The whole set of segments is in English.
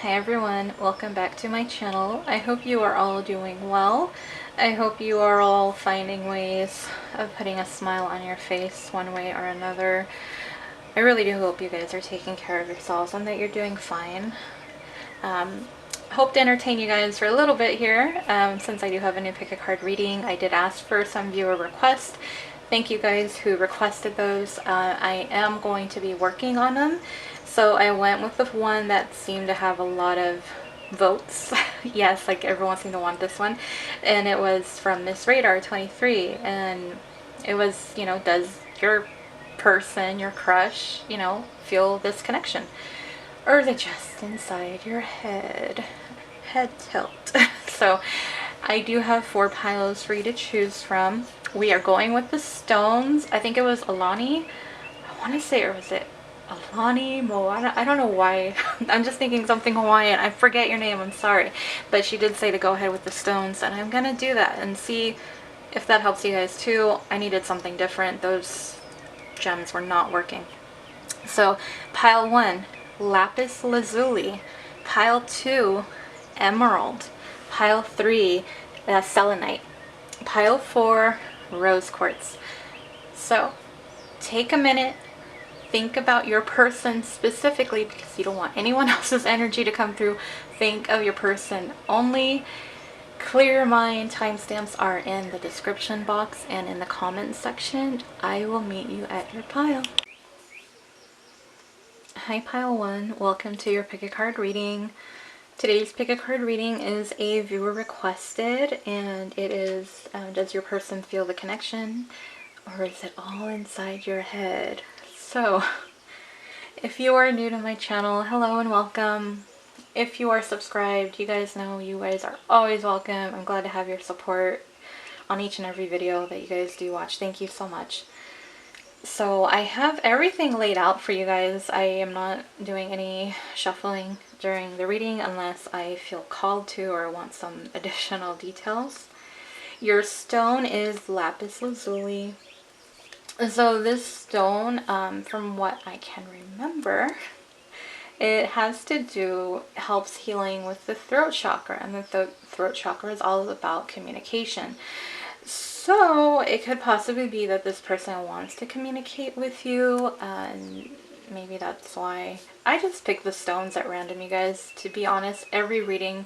Hi everyone, welcome back to my channel. I hope you are all doing well. I hope you are all finding ways of putting a smile on your face one way or another. I really do hope you guys are taking care of yourselves and that you're doing fine. Hope to entertain you guys for a little bit here. Since I do have a new pick a card reading, I did ask for some viewer requests. Thank you guys who requested those. I am going to be working on them. So I went with the one that seemed to have a lot of votes. Yes, like everyone seemed to want this one. And it was from Miss Radar 23. And it was, does your person, your crush, feel this connection? Or are they just inside your head? Head tilt. So I do have 4 piles for you to choose from. We are going with the stones. I think it was Alani. I want to say, or was it Alani Moana? I don't know why. I'm just thinking something Hawaiian. I forget your name. I'm sorry. But she did say to go ahead with the stones, and I'm going to do that and see if that helps you guys too. I needed something different. Those gems were not working. So pile 1, Lapis Lazuli. Pile 2, Emerald. Pile 3, Selenite. Pile 4, Rose Quartz. So take a minute, think about your person specifically because you don't want anyone else's energy to come through. Think of your person only. Clear your mind. Timestamps are in the description box and in the comments section. I will meet you at your pile. Hi pile 1, welcome to your pick a card reading. Today's pick a card reading is a viewer requested, and it is does your person feel the connection, or is it all inside your head? So if you are new to my channel, hello and welcome. If you are subscribed, you guys know you guys are always welcome. I'm glad to have your support on each and every video that you guys do watch. Thank you so much. So I have everything laid out for you guys. I am not doing any shuffling during the reading unless I feel called to or want some additional details. Your stone is Lapis Lazuli. So this stone, from what I can remember, it has to do, helps healing with the throat chakra, and the throat chakra is all about communication. So it could possibly be that this person wants to communicate with you, and maybe that's why I just pick the stones at random, you guys. To be honest, every reading,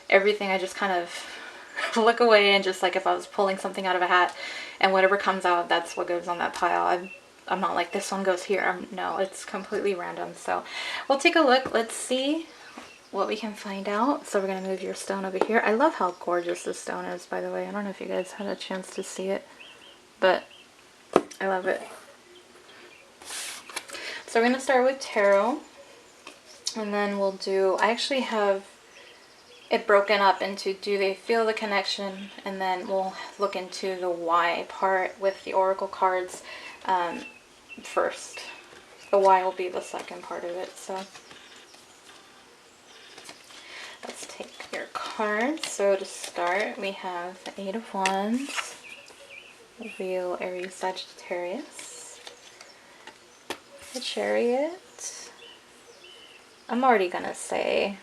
everything, I just kind of look away and just like if I was pulling something out of a hat, and whatever comes out, that's what goes on that pile. I'm not like this one goes here. No, it's completely random. So we'll take a look. Let's see what we can find out. So we're going to move your stone over here. I love how gorgeous this stone is, by the way. I don't know if you guys had a chance to see it, but I love it. So we're going to start with tarot, and then we'll do, I actually have it broken up into do they feel the connection, and then we'll look into the why part with the oracle cards first. The why will be the second part of it. So let's take your cards. So to start, we have the 8 of Wands, Leo, Aries, Sagittarius, the Chariot. I'm already gonna say,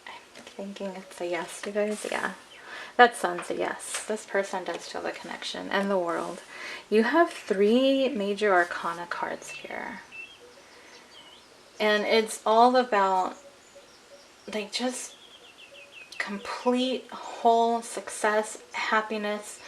I'm thinking it's a yes, you guys. Yeah, that Sun's a yes. This person does feel the connection, and the World. You have 3 major arcana cards here, and it's all about like just complete whole success, happiness,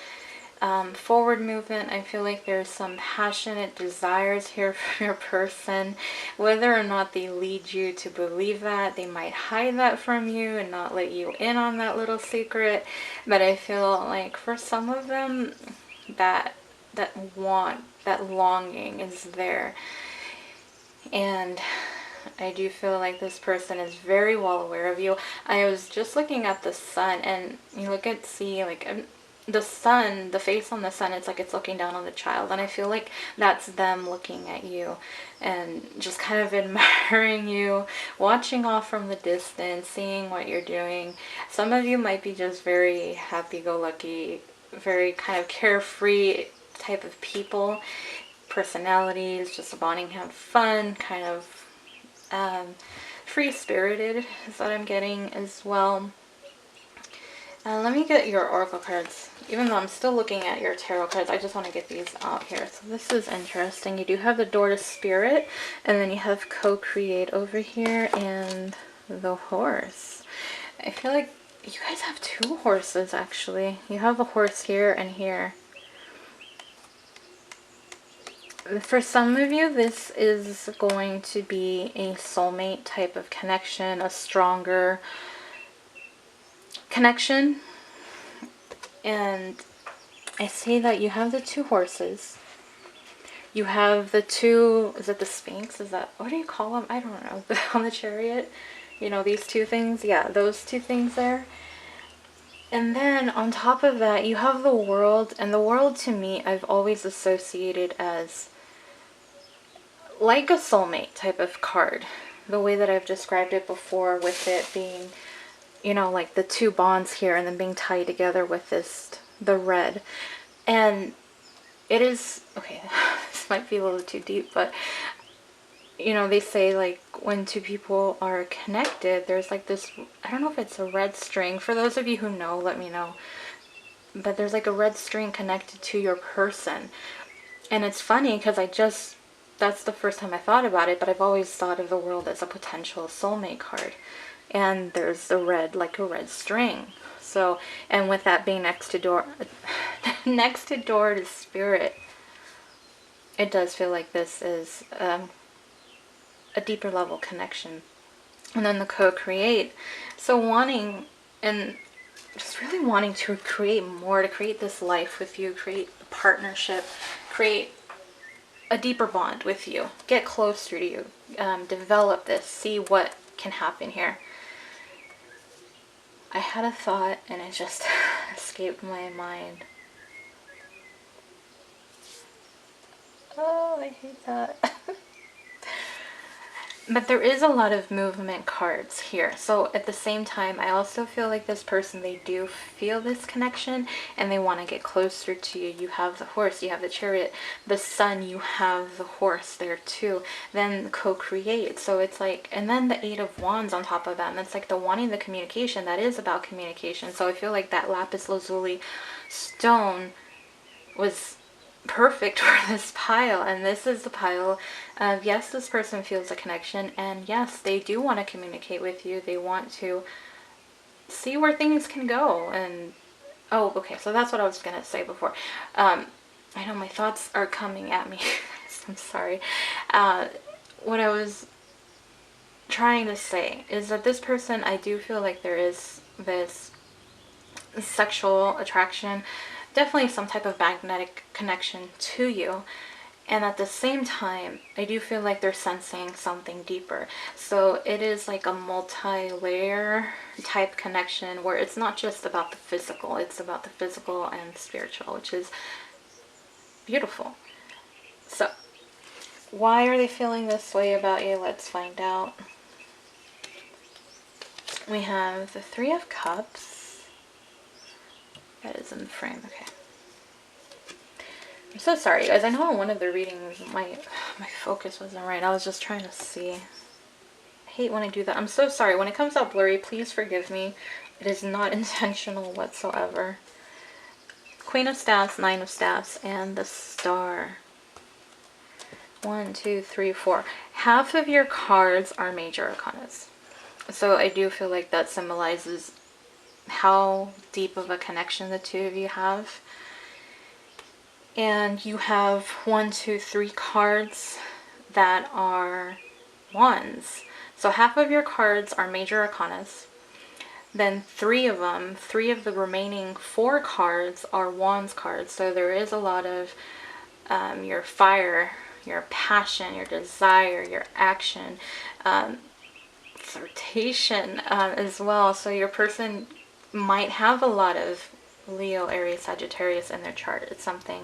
forward movement. I feel like there's some passionate desires here from your person. Whether or not they lead you to believe that, they might hide that from you and not let you in on that little secret. But I feel like for some of them, that longing is there. And I do feel like this person is very well aware of you. I was just looking at the sun, and you look at, see, like the sun, the face on the sun, it's like it's looking down on the child, and I feel like that's them looking at you and just kind of admiring you, watching off from the distance, seeing what you're doing. Some of you might be just very happy-go-lucky, very kind of carefree type of people, personalities, just wanting to have fun, kind of free-spirited is what I'm getting as well. Let me get your oracle cards. Even though I'm still looking at your tarot cards, I just want to get these out here. So this is interesting. You do have the door to spirit, and then you have co-create over here, and the horse. I feel like you guys have two horses, actually. You have a horse here and here. For some of you, this is going to be a soulmate type of connection, a stronger connection. And I see that you have the two horses. You have the two, is it the Sphinx? Is that, what do you call them? I don't know. On the chariot, you know, these two things. Yeah, those two things there. And then on top of that, you have the world. And the world, to me, I've always associated as like a soulmate type of card. The way that I've described it before, with it being, you know, like the two bonds here and then being tied together with this, the red. And it is, okay, this might be a little too deep, but, you know, they say, like, when two people are connected, there's like this, I don't know if it's a red string. For those of you who know, let me know. But there's like a red string connected to your person. And it's funny because that's the first time I thought about it, but I've always thought of the world as a potential soulmate card. And there's the red, like a red string. So, and with that being next to door to spirit, it does feel like this is a deeper level connection. And then the co-create. So wanting, and just really wanting to create more, to create this life with you, create a partnership, create a deeper bond with you, get closer to you, develop this, see what can happen here. I had a thought and it just escaped my mind. Oh, I hate that. But there is a lot of movement cards here. So at the same time, I also feel like this person, they do feel this connection and they want to get closer to you. You have the horse, you have the chariot, the sun, you have the horse there too. Then co-create. So it's like, and then the 8 of Wands on top of that. And it's like the wanting the communication, that is about communication. So I feel like that Lapis Lazuli stone was perfect for this pile. And this is the pile of, yes, this person feels a connection, and yes, they do want to communicate with you. They want to see where things can go. And oh, okay, so that's what I was gonna say before. I know my thoughts are coming at me. I'm sorry. What I was trying to say is that this person, I do feel like there is this sexual attraction, definitely some type of magnetic connection to you. And at the same time, I do feel like they're sensing something deeper. So it is like a multi-layer type connection where it's not just about the physical, it's about the physical and spiritual, which is beautiful. So why are they feeling this way about you? Let's find out. We have the 3 of Cups. That is in the frame, okay. I'm so sorry, guys. I know in one of the readings my focus wasn't right. I was just trying to see. I hate when I do that. I'm so sorry. When it comes out blurry, please forgive me. It is not intentional whatsoever. Queen of Staffs, 9 of Staffs, and the Star. 1, 2, 3, 4. Half of your cards are major arcanas. So I do feel like that symbolizes how deep of a connection the two of you have. And you have 1, 2, 3 cards that are wands. So half of your cards are major arcanas. Then 3 of them, 3 of the remaining 4 cards are wands cards. So there is a lot of your fire, your passion, your desire, your action, flirtation as well. So your person might have a lot of Leo, Aries, Sagittarius in their chart. It's something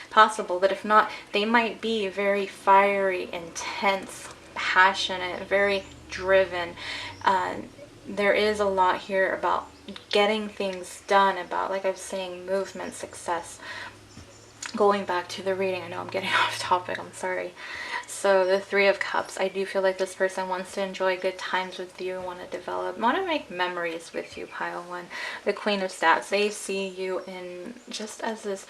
possible, but if not, they might be very fiery, intense, passionate, very driven. There is a lot here about getting things done, about, like I was saying, movement, success. Going back to the reading, I know I'm getting off topic, I'm sorry. So the Three of Cups, I do feel like this person wants to enjoy good times with you, want to develop, want to make memories with you, pile one. The Queen of Staffs, they see you in just as this,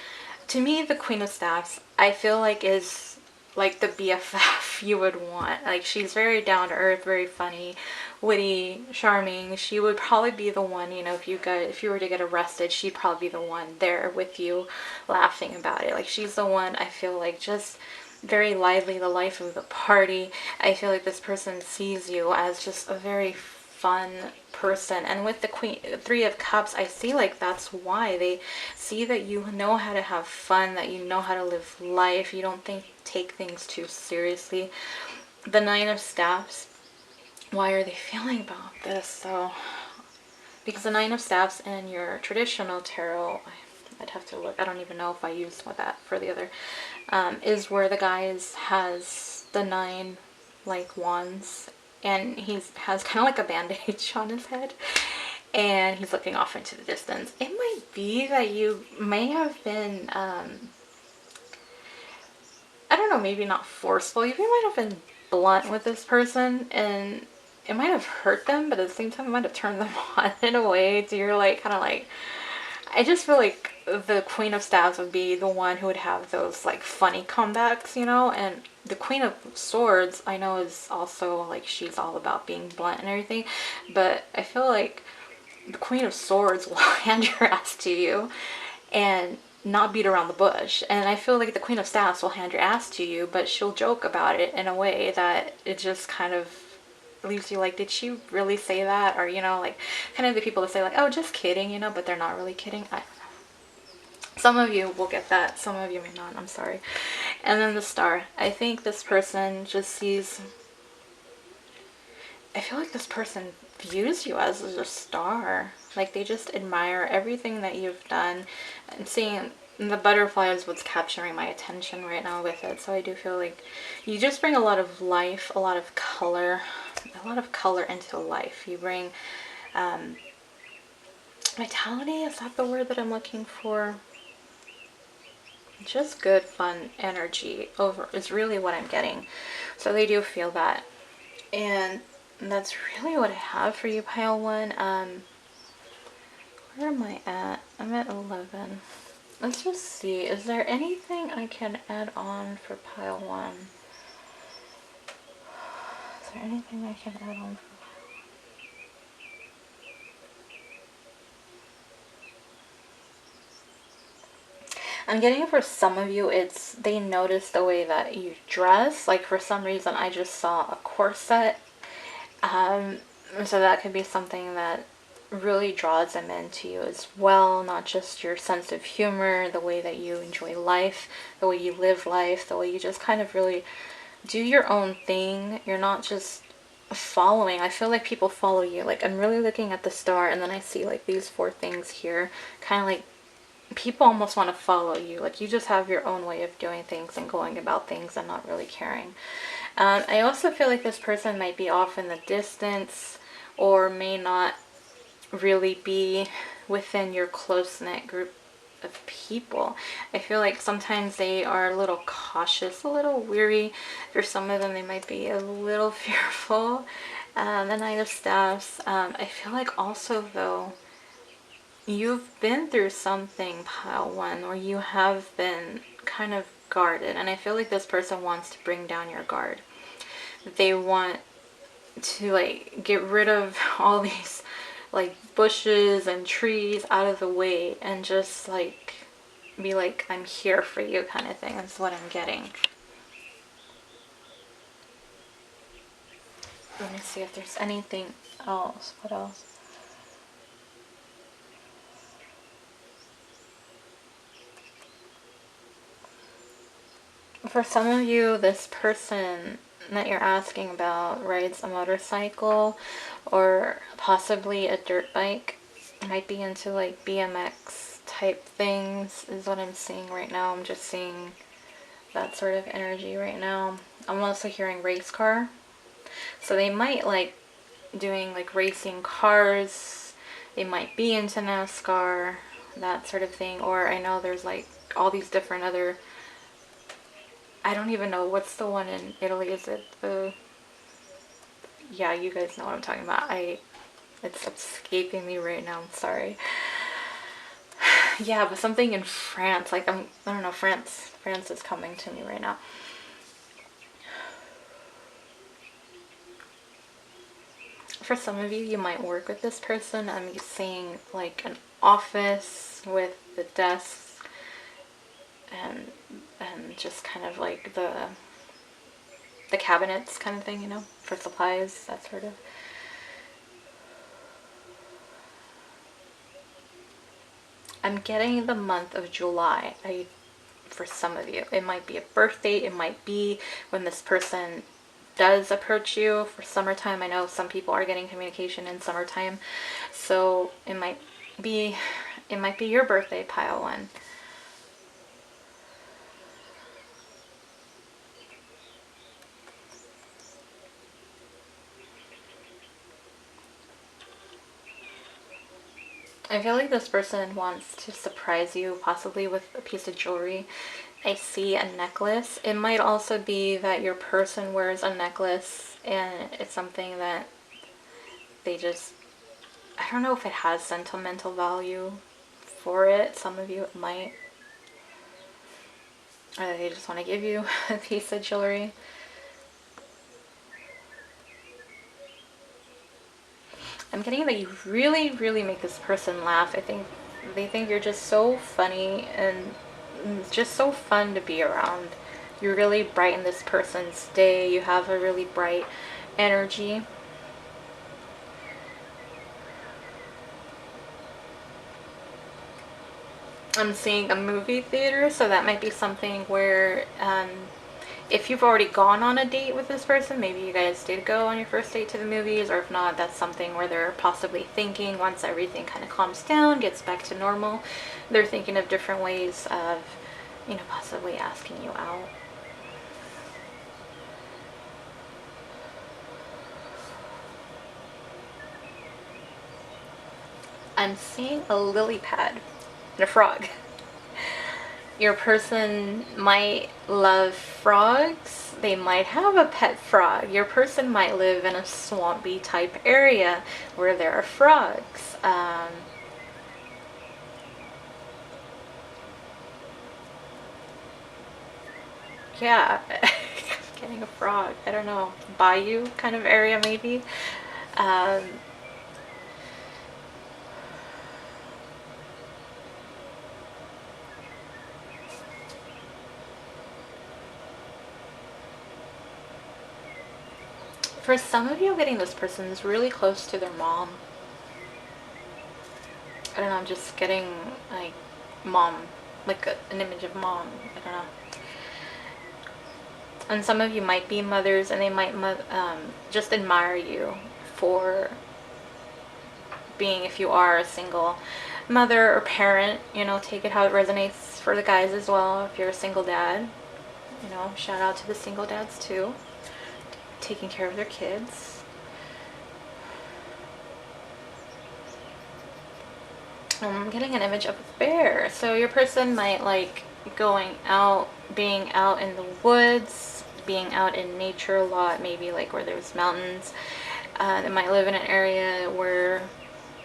to me, the Queen of Staffs, I feel like is like the BFF you would want. Like, she's very down to earth, very funny, witty, charming. She would probably be the one, you know, if you were to get arrested, she'd probably be the one there with you laughing about it. Like, she's the one, I feel like, just very lively, the life of the party. I feel like this person sees you as just a very fun person. And with the Three of Cups, I see like that's why they see that you know how to have fun, that you know how to live life, you don't take things too seriously. The Nine of Staffs, why are they feeling about this? So because the Nine of Staffs in your traditional tarot, I'd have to look, I don't even know if I used that for the other, is where the guy has the 9 like wands, and he has kind of like a bandage on his head, and he's looking off into the distance. It might be that you may have been, I don't know, maybe not forceful, you might have been blunt with this person, and it might have hurt them, but at the same time it might have turned them on in a way to you're like, kind of like, I just feel like the Queen of Staffs would be the one who would have those like funny comebacks, you know, and the Queen of Swords, I know, is also like, she's all about being blunt and everything, but I feel like the Queen of Swords will hand your ass to you and not beat around the bush. And I feel like the Queen of Staffs will hand your ass to you, but she'll joke about it in a way that it just kind of leaves you like, did she really say that? Or, you know, like kind of the people that say like, oh, just kidding, you know, but they're not really kidding. I don't know. Some of you will get that, some of you may not, I'm sorry. And then the Star. I think this person just sees, I feel like this person views you as a star. Like, they just admire everything that you've done. And seeing the butterfly is what's capturing my attention right now with it. So I do feel like you just bring a lot of life, a lot of color into life. You bring vitality, is that the word that I'm looking for? Just good, fun energy over is really what I'm getting. So they do feel that. And that's really what I have for you, pile one. Where am I at? I'm at 11. Let's just see. Is there anything I can add on for pile one? Is there anything I can add on for I'm getting for some of you, it's they notice the way that you dress. Like, for some reason, I just saw a corset. So that could be something that really draws them into you as well. Not just your sense of humor, the way that you enjoy life, the way you live life, the way you just kind of really do your own thing. You're not just following. I feel like people follow you. Like, I'm really looking at the Star, and then I see like these 4 things here, kind of like people almost want to follow you. Like, you just have your own way of doing things and going about things and not really caring. I also feel like this person might be off in the distance or may not really be within your close-knit group of people. I feel like sometimes they are a little cautious, a little weary. For some of them, they might be a little fearful. The Knight of Staffs. I feel like also, though, you've been through something, pile one, or you have been kind of guarded, and I feel like this person wants to bring down your guard. They want to like get rid of all these like bushes and trees out of the way and just like be like, I'm here for you kind of thing. That's what I'm getting. Let me see if there's anything else. What else? For some of you, this person that you're asking about rides a motorcycle or possibly a dirt bike. Might be into like BMX type things is what I'm seeing right now. I'm just seeing that sort of energy right now. I'm also hearing race car. So they might like doing like racing cars. They might be into NASCAR, that sort of thing. Or I know there's like all these different other I don't even know, what's the one in Italy? Is it the, yeah, you guys know what I'm talking about. It's escaping me right now, I'm sorry. Yeah, but something in France, like I don't know, France is coming to me right now. For some of you, you might work with this person. I'm seeing like an office with the desks and just kind of like the cabinets kind of thing, you know, for supplies, that sort of. I'm getting the month of July. For some of you, it might be a birth date. It might be when this person does approach you for summertime. I know some people are getting communication in summertime, so be it might be your birthday, pile one. I feel like this person wants to surprise you, possibly with a piece of jewelry. I see a necklace. It might also be that your person wears a necklace and it's something that they just, I don't know if it has sentimental value for it. Some of you it might. Or they just want to give you a piece of jewelry. I'm getting that you really, really make this person laugh. I think they think you're just so funny and just so fun to be around. You really brighten this person's day. You have a really bright energy. I'm seeing a movie theater, so that might be something where if you've already gone on a date with this person, maybe you guys did go on your first date to the movies, or if not, that's something where they're possibly thinking once everything kind of calms down, gets back to normal, they're thinking of different ways of, you know, possibly asking you out. I'm seeing a lily pad and a frog. Your person might love frogs. They might have a pet frog. Your person might live in a swampy type area where there are frogs. Yeah, getting a frog. I don't know, bayou kind of area maybe. Um, for some of you, getting this person is really close to their mom. I don't know, I'm just getting like mom, like an image of mom. I don't know. And some of you might be mothers, and they might just admire you for being, if you are a single mother or parent, you know, take it how it resonates for the guys as well. If you're a single dad, you know, shout out to the single dads too, taking care of their kids. I'm getting an image of a bear. So your person might like going out, being out in the woods, being out in nature a lot, maybe like where there's mountains. They might live in an area where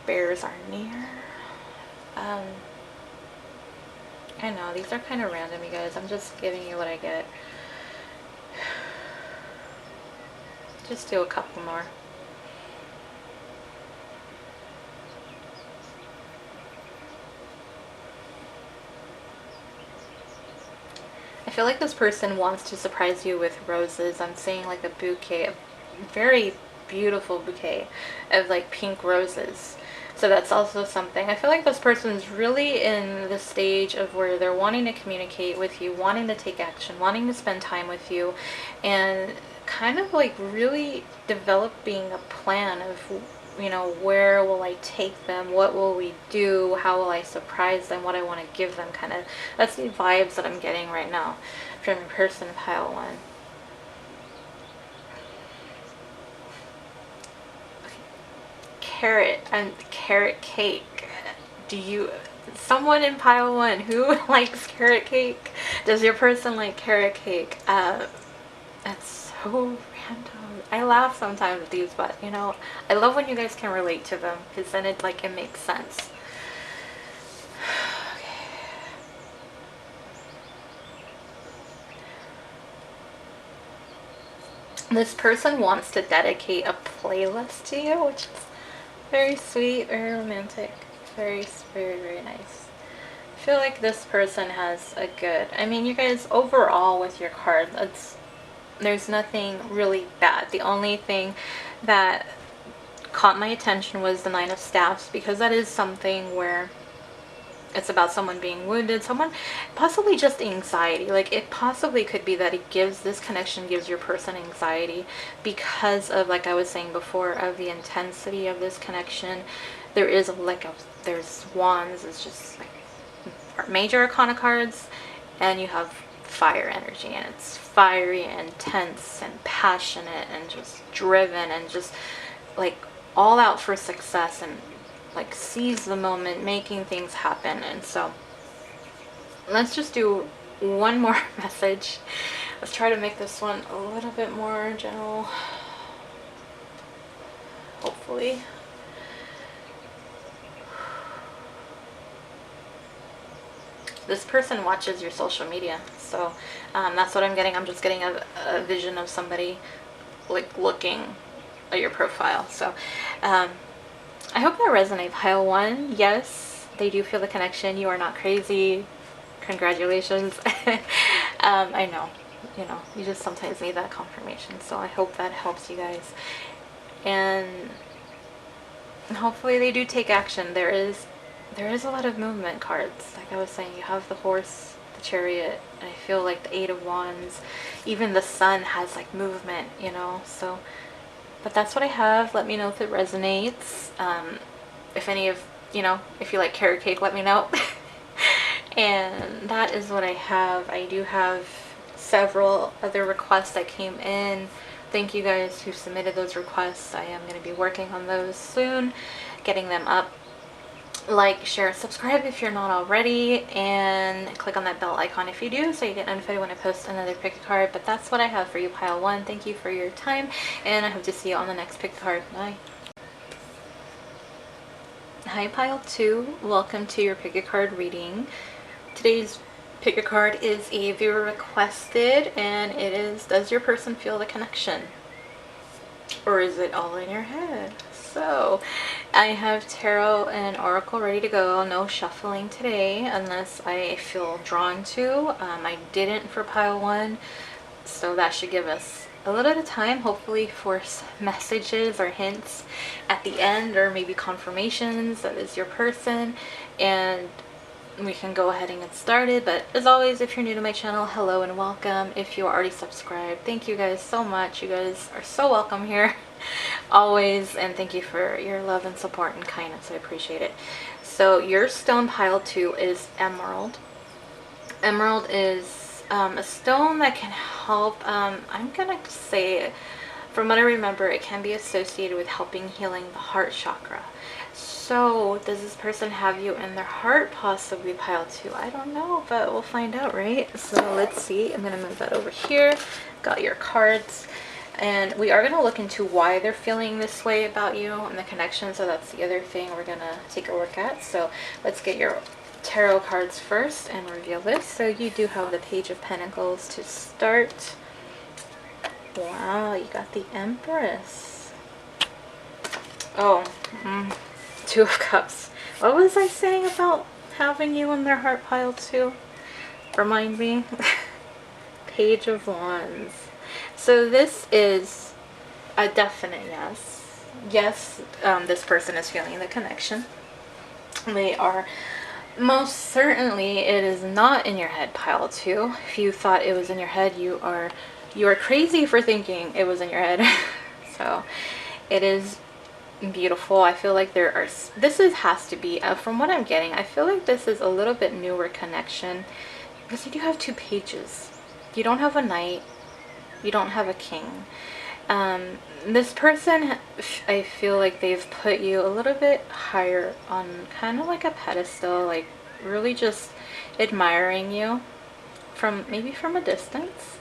bears are near. I know, these are kind of random, you guys. I'm just giving you what I get. Just do a couple more. I feel like this person wants to surprise you with roses. I'm seeing like a bouquet, a very beautiful bouquet of like pink roses. So that's also something. I feel like this person's really in the stage of where they're wanting to communicate with you, wanting to take action, wanting to spend time with you, and kind of like really developing a plan of, you know, where will I take them, what will we do, how will I surprise them, what I want to give them, kind of. That's the vibes that I'm getting right now from your person, pile one. Carrot and carrot cake. Do you Someone in pile 1 who likes carrot cake. Does your person like carrot cake? That's so random. I laugh sometimes at these, but you know, I love when you guys can relate to them, because then it makes sense. This person wants to dedicate a playlist to you, which is very sweet, very romantic, very, very, very nice. I feel like this person has a good, I mean, you guys overall with your cards, there's nothing really bad. The only thing that caught my attention was the Nine of Staffs, because that is something where it's about someone being wounded, someone possibly just anxiety. Like, it possibly could be that this connection gives your person anxiety because of, like I was saying before, of the intensity of this connection. There is there's wands, it's just like major arcana cards, and you have fire energy, and it's fiery and intense and passionate and just driven and just like all out for success, and like seize the moment, making things happen. And so let's just do one more message. Let's try to make this one a little bit more general, hopefully. This person watches your social media, so that's what I'm getting. I'm just getting a vision of somebody like looking at your profile. So I hope that resonates. Pile 1, yes, they do feel the connection. You are not crazy. Congratulations. I know, you know, you just sometimes need that confirmation. So I hope that helps you guys. And hopefully they do take action. There is a lot of movement cards. Like I was saying, you have the horse, the chariot, and I feel like the Eight of Wands. Even the sun has like movement, you know, so... But that's what I have. Let me know if it resonates. If any of, you know, if you like carrot cake, let me know. And that is what I have. I do have several other requests that came in. Thank you guys who submitted those requests. I am going to be working on those soon, getting them up. Like, share, subscribe if you're not already, and click on that bell icon if you do, so you get notified when I post another pick a card. But that's what I have for you, pile 1. Thank you for your time, and I hope to see you on the next pick a card. Bye. Hi, pile 2. Welcome to your pick a card reading. Today's pick a card is a viewer requested, and it is, does your person feel the connection? Or is it all in your head? So I have tarot and oracle ready to go. No shuffling today unless I feel drawn to. I didn't for pile 1, so that should give us a little bit of time, hopefully, for messages or hints at the end, or maybe confirmations that is your person, and we can go ahead and get started. But as always, if you're new to my channel, hello and welcome. If you're already subscribed, thank you guys so much. You guys are so welcome here always, and thank you for your love and support and kindness. I appreciate it. So your stone, pile 2, is emerald. Emerald is a stone that can help, I'm gonna say, from what I remember, it can be associated with helping healing the heart chakra. So does this person have you in their heart? Possibly, pile 2. I don't know, but we'll find out, right? So let's see. I'm gonna move that over here. Got your cards, and we are gonna look into why they're feeling this way about you and the connection. So that's the other thing we're gonna take a look at. So let's get your tarot cards first and reveal this. So you do have the Page of Pentacles to start. Wow, you got the Empress. Oh, Two of Cups. What was I saying about having you in their heart, pile 2? Remind me. Page of Wands. So this is a definite yes. Yes, this person is feeling the connection. They are most certainly, it is not in your head, pile 2. If you thought it was in your head, you are crazy for thinking it was in your head. So it is beautiful. I feel like has to be, from what I'm getting, I feel like this is a little bit newer connection, because you do have 2 pages. You don't have a knight, you don't have a king. This person, I feel like they've put you a little bit higher on kind of like a pedestal, like really just admiring you from maybe from a distance.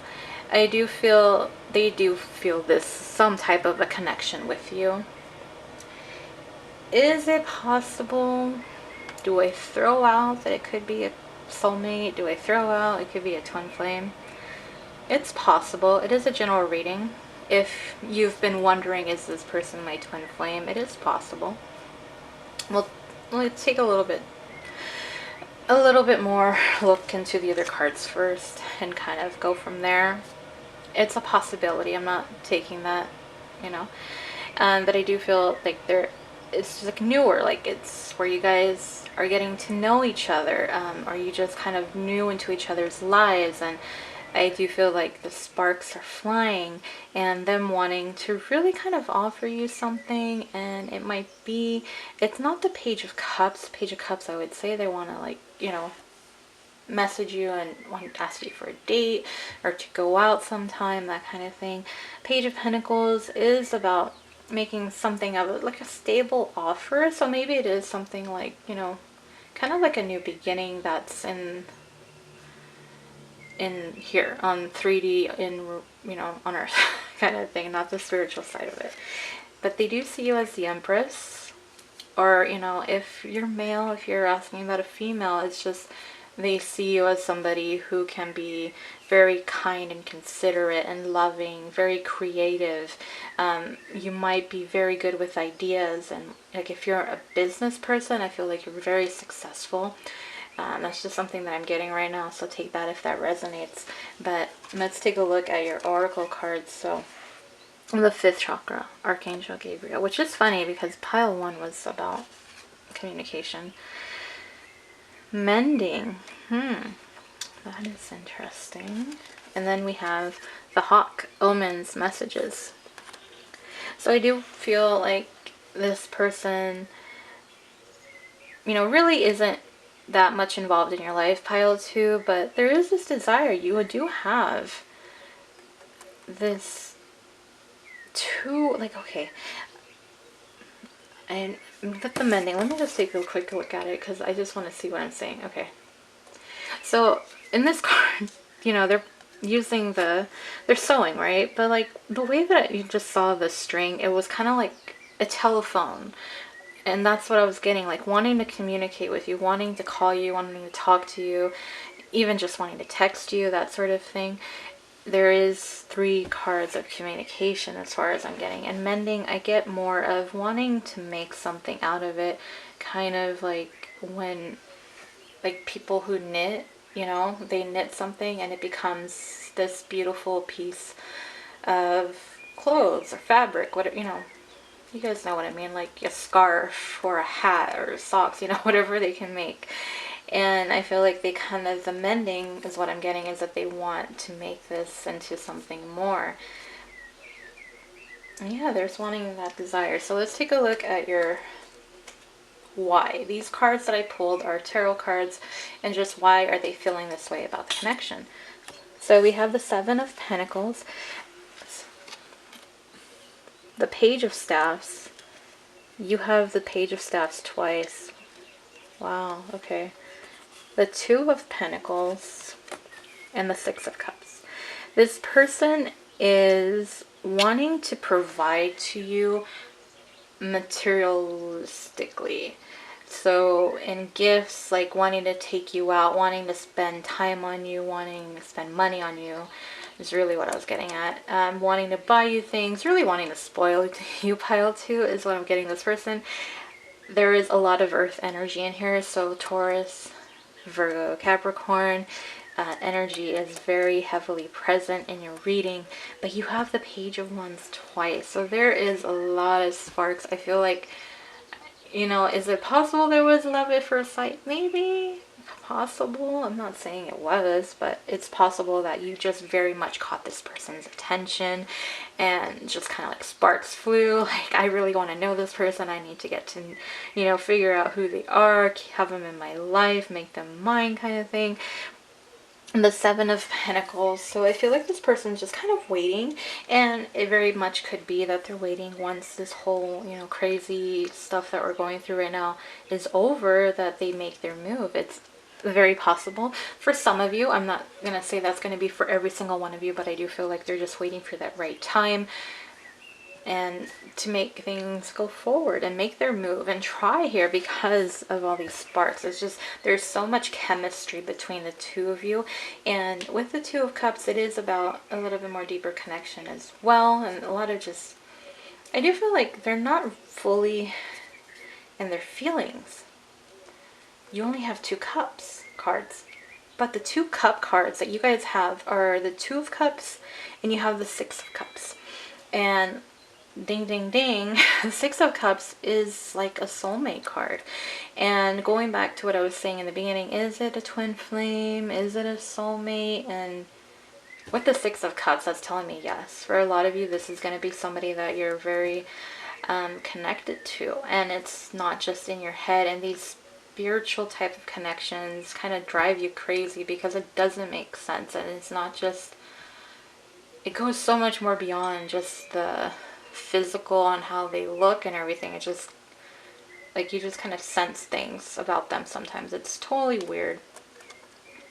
I do feel they do feel this some type of a connection with you. Is it possible? Do I throw out that it could be a soulmate? Do I throw out it could be a twin flame? It's possible. It is a general reading. If you've been wondering, is this person my twin flame? It is possible. Well, let's take a little bit more look into the other cards first and kind of go from there. It's a possibility. I'm not taking that, you know. But I do feel like it's just like newer, like it's where you guys are getting to know each other, or you just kind of new into each other's lives. And I do feel like the sparks are flying and them wanting to really kind of offer you something. And it might be, it's not the Page of Cups. Page of Cups, I would say they want to, like, you know, message you and want to ask you for a date or to go out sometime, that kind of thing. Page of Pentacles is about making something of it, like a stable offer. So maybe it is something like, you know, kind of like a new beginning that's in here on 3D, in, you know, on Earth kind of thing, not the spiritual side of it. But they do see you as the Empress, or, you know, if you're male, if you're asking about a female, it's just they see you as somebody who can be very kind and considerate and loving, very creative. You might be very good with ideas, and like if you're a business person, I feel like you're very successful. That's just something that I'm getting right now, so take that if that resonates. But let's take a look at your oracle cards. So the 5th chakra, Archangel Gabriel, which is funny because pile 1 was about communication. Mending. That is interesting. And then we have the Hawk, omens, messages. So I do feel like this person, you know, really isn't that much involved in your life, pile 2, but there is this desire. You do have this 2, like, okay, and with the mending, let me just take a quick look at it because I just want to see what I'm saying. Okay, so in this card, you know, they're using they're sewing, right? But like the way that you just saw the string, it was kind of like a telephone. And that's what I was getting, like wanting to communicate with you, wanting to call you, wanting to talk to you, even just wanting to text you, that sort of thing. There is 3 cards of communication as far as I'm getting. And mending, I get more of wanting to make something out of it, kind of like when, like people who knit, you know, they knit something and it becomes this beautiful piece of clothes or fabric, whatever, you know. You guys know what I mean, like a scarf or a hat or socks, you know, whatever they can make. And I feel like they kind of, the mending is what I'm getting, is that they want to make this into something more. And yeah, there's wanting that desire. So let's take a look at your why. These cards that I pulled are tarot cards, and just why are they feeling this way about the connection. So we have the 7 of Pentacles, the Page of Staffs. You have the Page of Staffs twice. Wow, okay. The 2 of Pentacles and the 6 of Cups. This person is wanting to provide to you materialistically. So in gifts, like wanting to take you out, wanting to spend time on you, wanting to spend money on you, is really what I was getting at. Wanting to buy you things, really wanting to spoil you, pile 2, is what I'm getting this person. There is a lot of earth energy in here, so Taurus, Virgo, Capricorn energy is very heavily present in your reading. But you have the Page of Wands twice, so there is a lot of sparks. I feel like, you know, is it possible there was love at first sight? Maybe. Possible. I'm not saying it was, but it's possible that you just very much caught this person's attention and just kind of like sparks flew. Like, I really want to know this person. I need to get to, you know, figure out who they are, have them in my life, make them mine, kind of thing. And the 7 of Pentacles. So I feel like this person's just kind of waiting, and it very much could be that they're waiting once this whole, you know, crazy stuff that we're going through right now is over, that they make their move. It's very possible. For some of you, I'm not going to say that's going to be for every single one of you, but I do feel like they're just waiting for that right time and to make things go forward and make their move and try here because of all these sparks. It's just, there's so much chemistry between the two of you. And with the Two of Cups, it is about a little bit more deeper connection as well. And a lot of just, I do feel like they're not fully in their feelings. You only have 2 cups cards. But the 2 cup cards that you guys have are the Two of Cups and you have the Six of Cups. And ding ding ding, the Six of Cups is like a soulmate card. And going back to what I was saying in the beginning, is it a twin flame? Is it a soulmate? And with the Six of Cups, that's telling me yes. For a lot of you, this is going to be somebody that you're very connected to. And it's not just in your head. And these spiritual type of connections kind of drive you crazy because it doesn't make sense. And it's not just, it goes so much more beyond just the physical and how they look and everything. It just, like, you just kind of sense things about them sometimes. It's totally weird.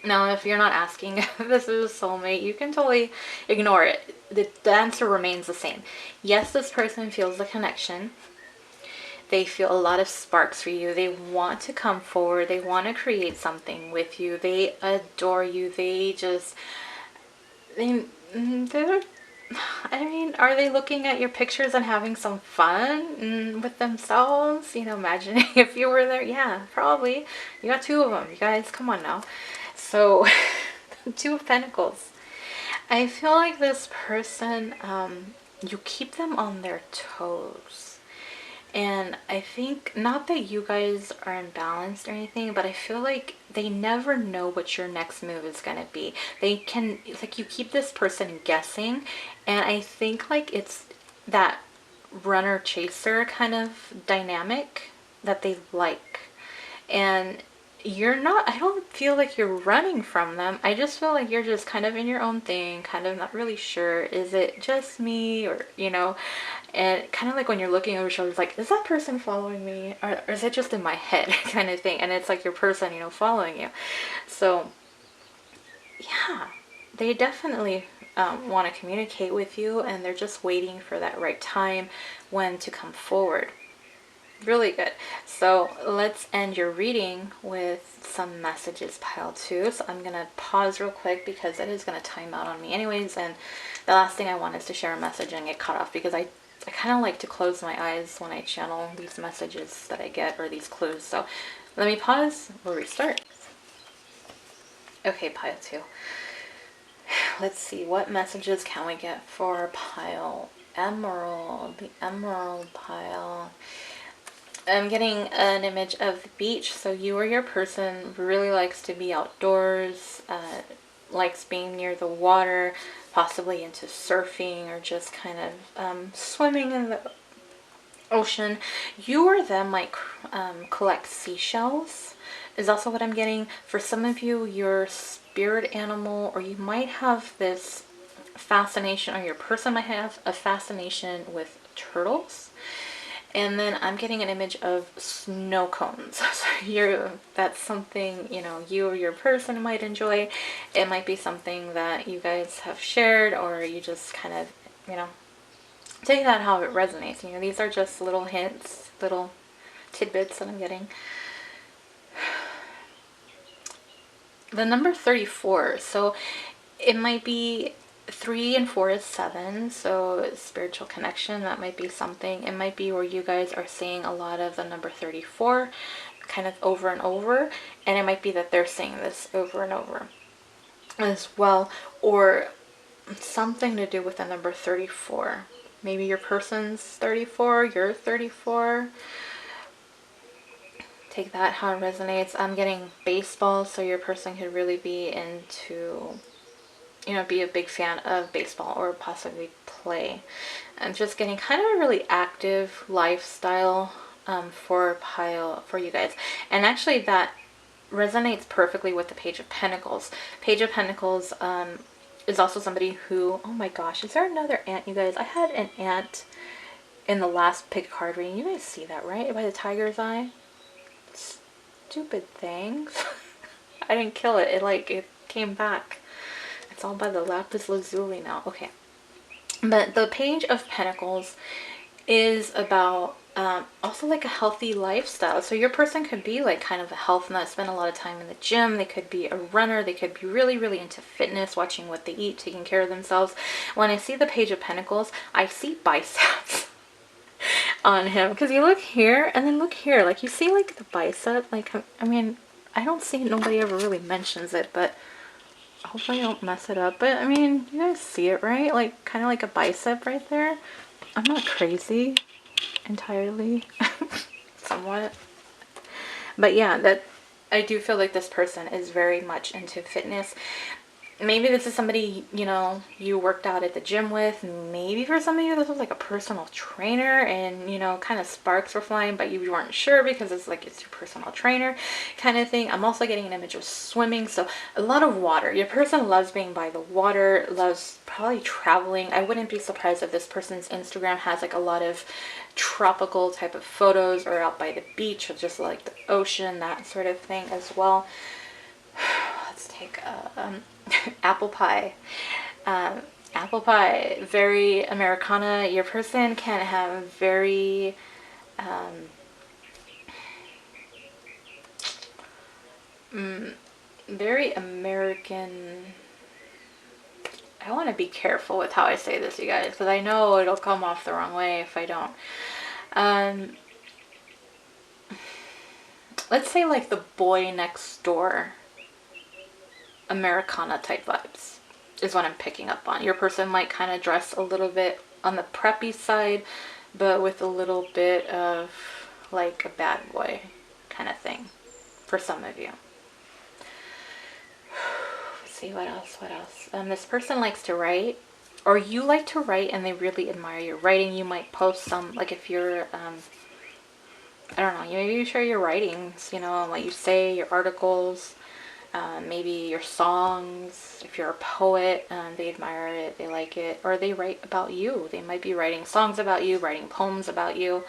Now, if you're not asking if this is a soulmate, you can totally ignore it. The answer remains the same. Yes, this person feels the connection. They feel a lot of sparks for you. They want to come forward. They want to create something with you. They adore you. They just, they're, I mean, are they looking at your pictures and having some fun with themselves? You know, imagining if you were there. Yeah, probably. You got 2 of them. You guys, come on now. So, 2 of Pentacles. I feel like this person, you keep them on their toes. And I think, not that you guys are imbalanced or anything, but I feel like they never know what your next move is going to be. They can, it's like you keep this person guessing. And I think like it's that runner chaser kind of dynamic that they like. And you're not, I don't feel like you're running from them. I just feel like you're just kind of in your own thing, kind of not really sure, is it just me, or, you know, and kind of like when you're looking over your shoulders, like, is that person following me, or is it just in my head kind of thing? And it's like your person, you know, following you. So yeah, they definitely want to communicate with you, and they're just waiting for that right time when to come forward. Really good. So let's end your reading with some messages, pile 2. So I'm going to pause real quick because it is going to time out on me anyways. And the last thing I want is to share a message and get cut off, because I kind of like to close my eyes when I channel these messages that I get, or these clues. So let me pause. We'll restart. Okay, pile 2. Let's see, what messages can we get for pile Emerald? The Emerald pile. I'm getting an image of the beach. So you or your person really likes to be outdoors, likes being near the water, possibly into surfing or just kind of swimming in the ocean. You or them might collect seashells, is also what I'm getting. For some of you, your spirit animal, or you might have this fascination, or your person might have a fascination with turtles. And then I'm getting an image of snow cones. So that's something, you know, you or your person might enjoy. It might be something that you guys have shared, or you just kind of, you know, take that how it resonates. You know, these are just little hints, little tidbits that I'm getting. The number 34. So it might be 3 and 4 is 7, so spiritual connection, that might be something. It might be where you guys are seeing a lot of the number 34 kind of over and over, and it might be that they're saying this over and over as well, or something to do with the number 34. Maybe your person's 34, you're 34. Take that how it resonates. I'm getting baseball, so your person could really be into, you know, be a big fan of baseball, or possibly play. I'm just getting kind of a really active lifestyle for you guys. And actually that resonates perfectly with the Page of Pentacles. Page of Pentacles is also somebody who, oh my gosh, is there another ant, you guys? I had an ant in the last pick card reading. You guys see that, right? By the tiger's eye. Stupid things. I didn't kill it. It came back. It's all by the Lapis Lazuli now. Okay. But the Page of Pentacles is about also like a healthy lifestyle. So your person could be like kind of a health nut, spend a lot of time in the gym. They could be a runner. They could be really, really into fitness, watching what they eat, taking care of themselves. When I see the Page of Pentacles, I see biceps on him, because you look here and then look here, like you see like the bicep, like I mean, I don't see, nobody ever really mentions it, but hopefully I don't mess it up. But I mean, you guys see it, right? Like kind of like a bicep right there. I'm not crazy entirely. Somewhat, but yeah, that I do feel like this person is very much into fitness. Maybe this is somebody, you know, you worked out at the gym with. Maybe for some of you, this was like a personal trainer, and, you know, kind of sparks were flying, but you weren't sure because it's like it's your personal trainer kind of thing. I'm also getting an image of swimming, so a lot of water. Your person loves being by the water, loves probably traveling. I wouldn't be surprised if this person's Instagram has like a lot of tropical type of photos, or out by the beach, or just like the ocean, that sort of thing as well. Let's take apple pie. Apple pie, very Americana. Your person can have very very American. I want to be careful with how I say this, you guys, because I know it'll come off the wrong way if I don't. Let's say like the boy next door Americana type vibes is what I'm picking up on. Your person might kind of dress a little bit on the preppy side, but with a little bit of like a bad boy kind of thing for some of you. Let's see, what else? This person likes to write, or you like to write and they really admire your writing. You might post some, like if you're I don't know, maybe you share your writings, you know, what you say, your articles, maybe your songs. If you're a poet, they admire it, they like it, or they write about you. They might be writing songs about you, writing poems about you,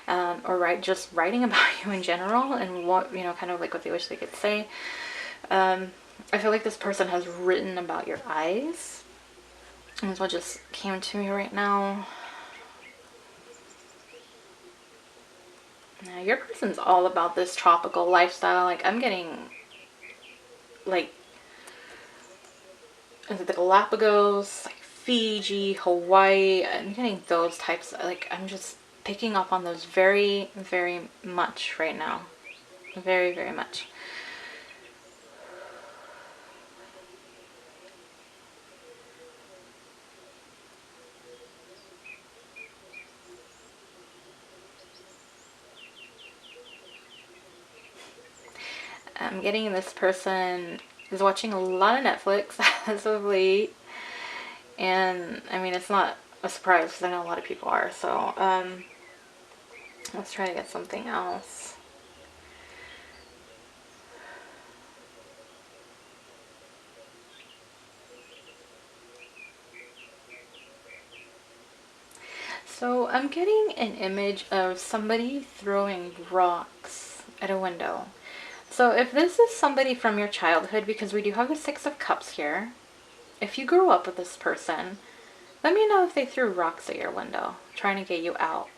or just writing about you in general, and what, you know, kind of like what they wish they could say. I feel like this person has written about your eyes. That's what just came to me right now. Now, your person's all about this tropical lifestyle. Like, I'm getting, like, the Galapagos, like Fiji, Hawaii. I'm getting those types. Like, I'm just picking up on those very, very much right now. Very, very much. I'm getting this person is watching a lot of Netflix as of late. And, I mean, it's not a surprise because I know a lot of people are. So, let's try to get something else. So, I'm getting an image of somebody throwing rocks at a window. So if this is somebody from your childhood, because we do have the Six of Cups here, if you grew up with this person, let me know if they threw rocks at your window, trying to get you out.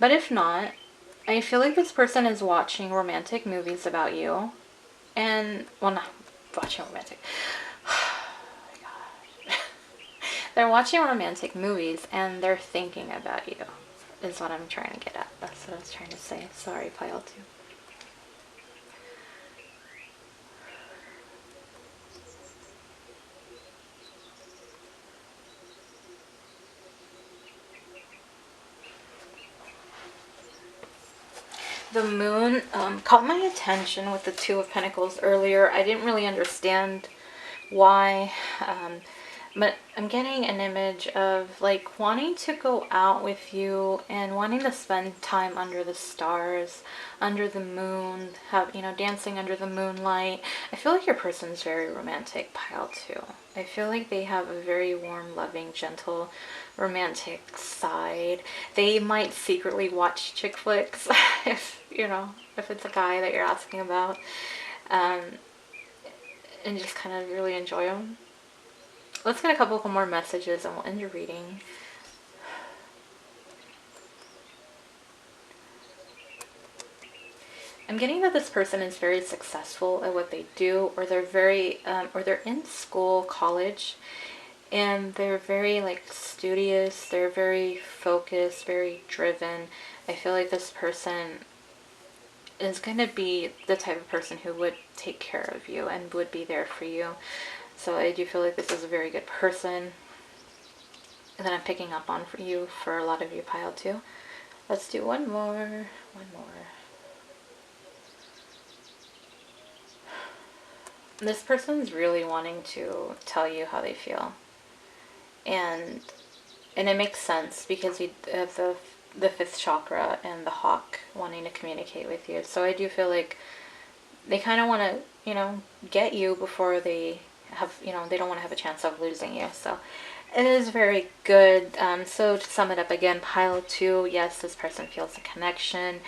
But if not, I feel like this person is watching romantic movies about you. And, well, not watching romantic. Oh my God. They're watching romantic movies and they're thinking about you, is what I'm trying to get at. That's what I was trying to say. Sorry, pile 2. The moon caught my attention with the Two of Pentacles earlier. I didn't really understand why, but I'm getting an image of like wanting to go out with you and wanting to spend time under the stars, under the moon, have, you know, dancing under the moonlight. I feel like your person's very romantic, pile 2. I feel like they have a very warm, loving, gentle, romantic side. They might secretly watch chick flicks if, you know, if it's a guy that you're asking about. and just kind of really enjoy them. Let's get a couple more messages and we'll end your reading. I'm getting that this person is very successful at what they do, or they're very, or they're in school, college, and they're very like studious. They're very focused, very driven. I feel like this person is going to be the type of person who would take care of you and would be there for you. So I do feel like this is a very good person that I'm picking up on for you, for a lot of you, pile 2. Let's do one more. This person's really wanting to tell you how they feel. And it makes sense because you have the 5th chakra and the hawk wanting to communicate with you. So I do feel like they kind of want to, you know, get you before they have, you know, they don't want to have a chance of losing you. So it is very good. So to sum it up again, pile 2, yes, this person feels a connection.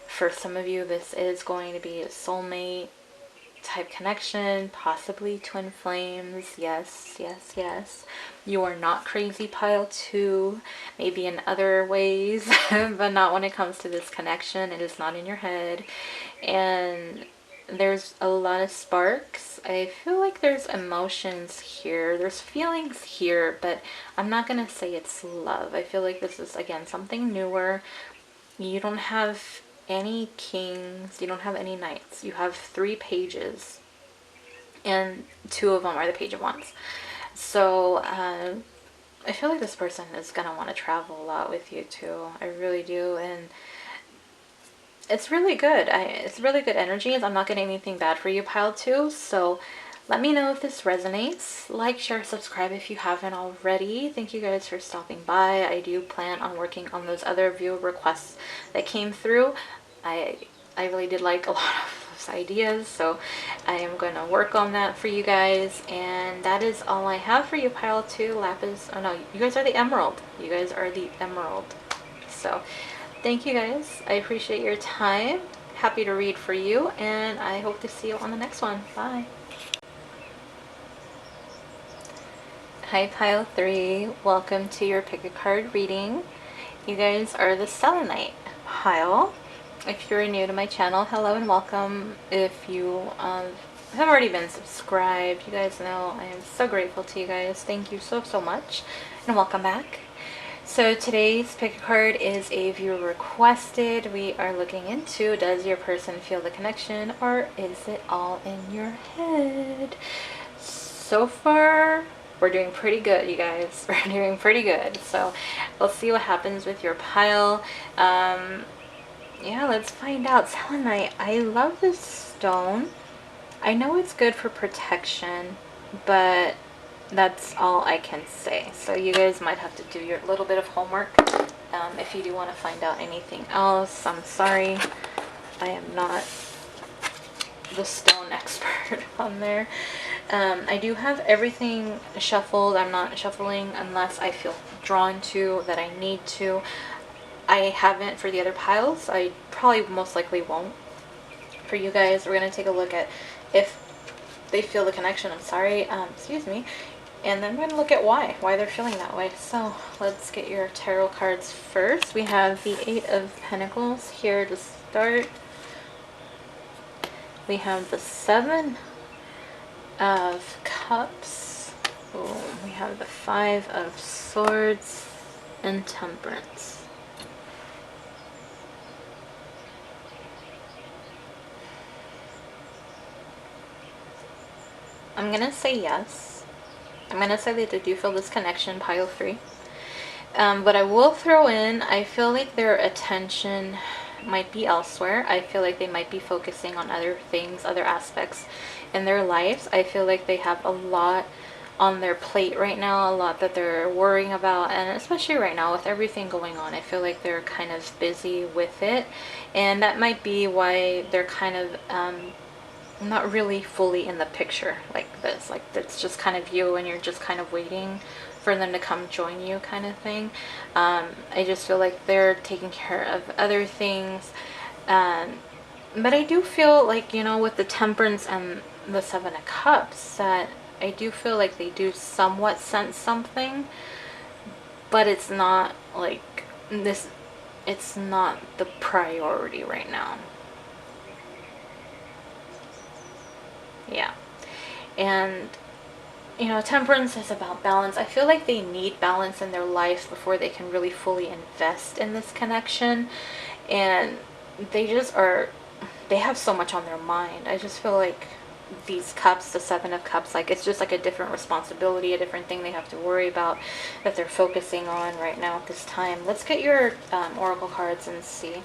For some of you, this is going to be a soulmate type connection, possibly twin flames. Yes, yes, yes. You are not crazy, pile 2. Maybe in other ways, but not when it comes to this connection. It is not in your head. And there's a lot of sparks. I feel like there's emotions here. There's feelings here, but I'm not going to say it's love. I feel like this is, again, something newer. You don't have any kings, you don't have any knights. You have 3 pages, and 2 of them are the page of wands. So I feel like this person is gonna want to travel a lot with you too. I really do. And it's really good. It's really good energies. I'm not getting anything bad for you, pile 2. So let me know if this resonates. Like, share, subscribe if you haven't already. Thank you guys for stopping by. I do plan on working on those other viewer requests that came through. I really did like a lot of those ideas, so I am going to work on that for you guys. And that is all I have for you, pile 2. Lapis. Oh no, you guys are the emerald. You guys are the emerald. So thank you guys. I appreciate your time. Happy to read for you, and I hope to see you on the next one. Bye. Hi, pile 3. Welcome to your pick a card reading. You guys are the Selenite pile. If you're new to my channel, hello and welcome. If you have already been subscribed, you guys know I am so grateful to you guys. Thank you so much, and welcome back. So today's pick a card is a viewer requested. We are looking into, does your person feel the connection, or is it all in your head? So far, we're doing pretty good, you guys. We're doing pretty good. So we'll see what happens with your pile. Yeah, let's find out. Selenite, I love this stone. I know it's good for protection, but that's all I can say. So you guys might have to do your little bit of homework if you do want to find out anything else. I'm sorry, I am not the stone expert on there. I do have everything shuffled. I'm not shuffling unless I feel drawn to, that I need to. I haven't for the other piles. I probably most likely won't. For you guys, we're going to take a look at if they feel the connection. I'm sorry. Excuse me. And then we're going to look at why they're feeling that way. So let's get your tarot cards first. We have the 8 of Pentacles here to start. We have the 7 of Cups. Boom. We have the 5 of Swords and Temperance. I'm going to say yes. I'm going to say that they do feel this connection, pile 3. But I will throw in, I feel like their attention might be elsewhere. I feel like they might be focusing on other things, other aspects in their lives. I feel like they have a lot on their plate right now, a lot that they're worrying about, and especially right now with everything going on, I feel like they're kind of busy with it. And that might be why they're kind of not really fully in the picture like this. Like, it's just kind of you and you're just kind of waiting for them to come join you kind of thing. I just feel like they're taking care of other things. But I do feel like, you know, with the Temperance and the Seven of Cups, that I do feel like they do somewhat sense something, but it's not like this, it's not the priority right now. Yeah. And you know, Temperance is about balance. I feel like they need balance in their life before they can really fully invest in this connection. And they just are, they have so much on their mind. I just feel like these cups, the Seven of Cups, like it's just like a different responsibility, a different thing they have to worry about that they're focusing on right now at this time. Let's get your oracle cards and see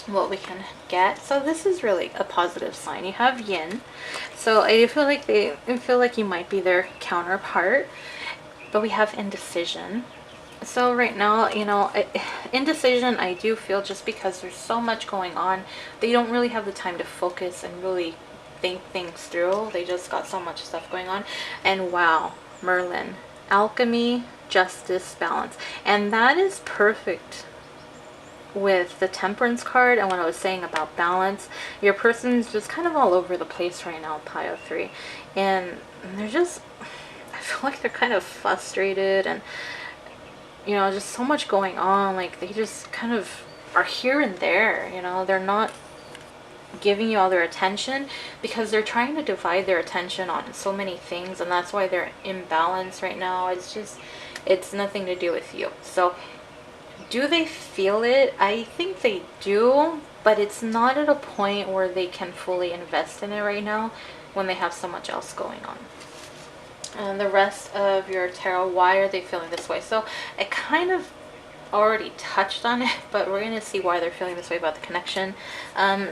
what we can get. So this is really a positive sign. You have Yin, so I feel like I feel like you might be their counterpart. But we have indecision. So right now, you know, indecision, I do feel, just because there's so much going on, they don't really have the time to focus and really think things through. They just got so much stuff going on. And wow, Merlin, alchemy, justice, balance. And that is perfect with the Temperance card. And what I was saying about balance, your person's just kind of all over the place right now, pile 3. And they're just, I feel like they're kind of frustrated, and you know, just so much going on. Like they just kind of are here and there, you know, they're not giving you all their attention because they're trying to divide their attention on so many things, and that's why they're imbalanced right now. It's just, it's nothing to do with you. So do they feel it? I think they do, but it's not at a point where they can fully invest in it right now when they have so much else going on. And the rest of your tarot, why are they feeling this way? So I kind of already touched on it, but we're going to see why they're feeling this way about the connection.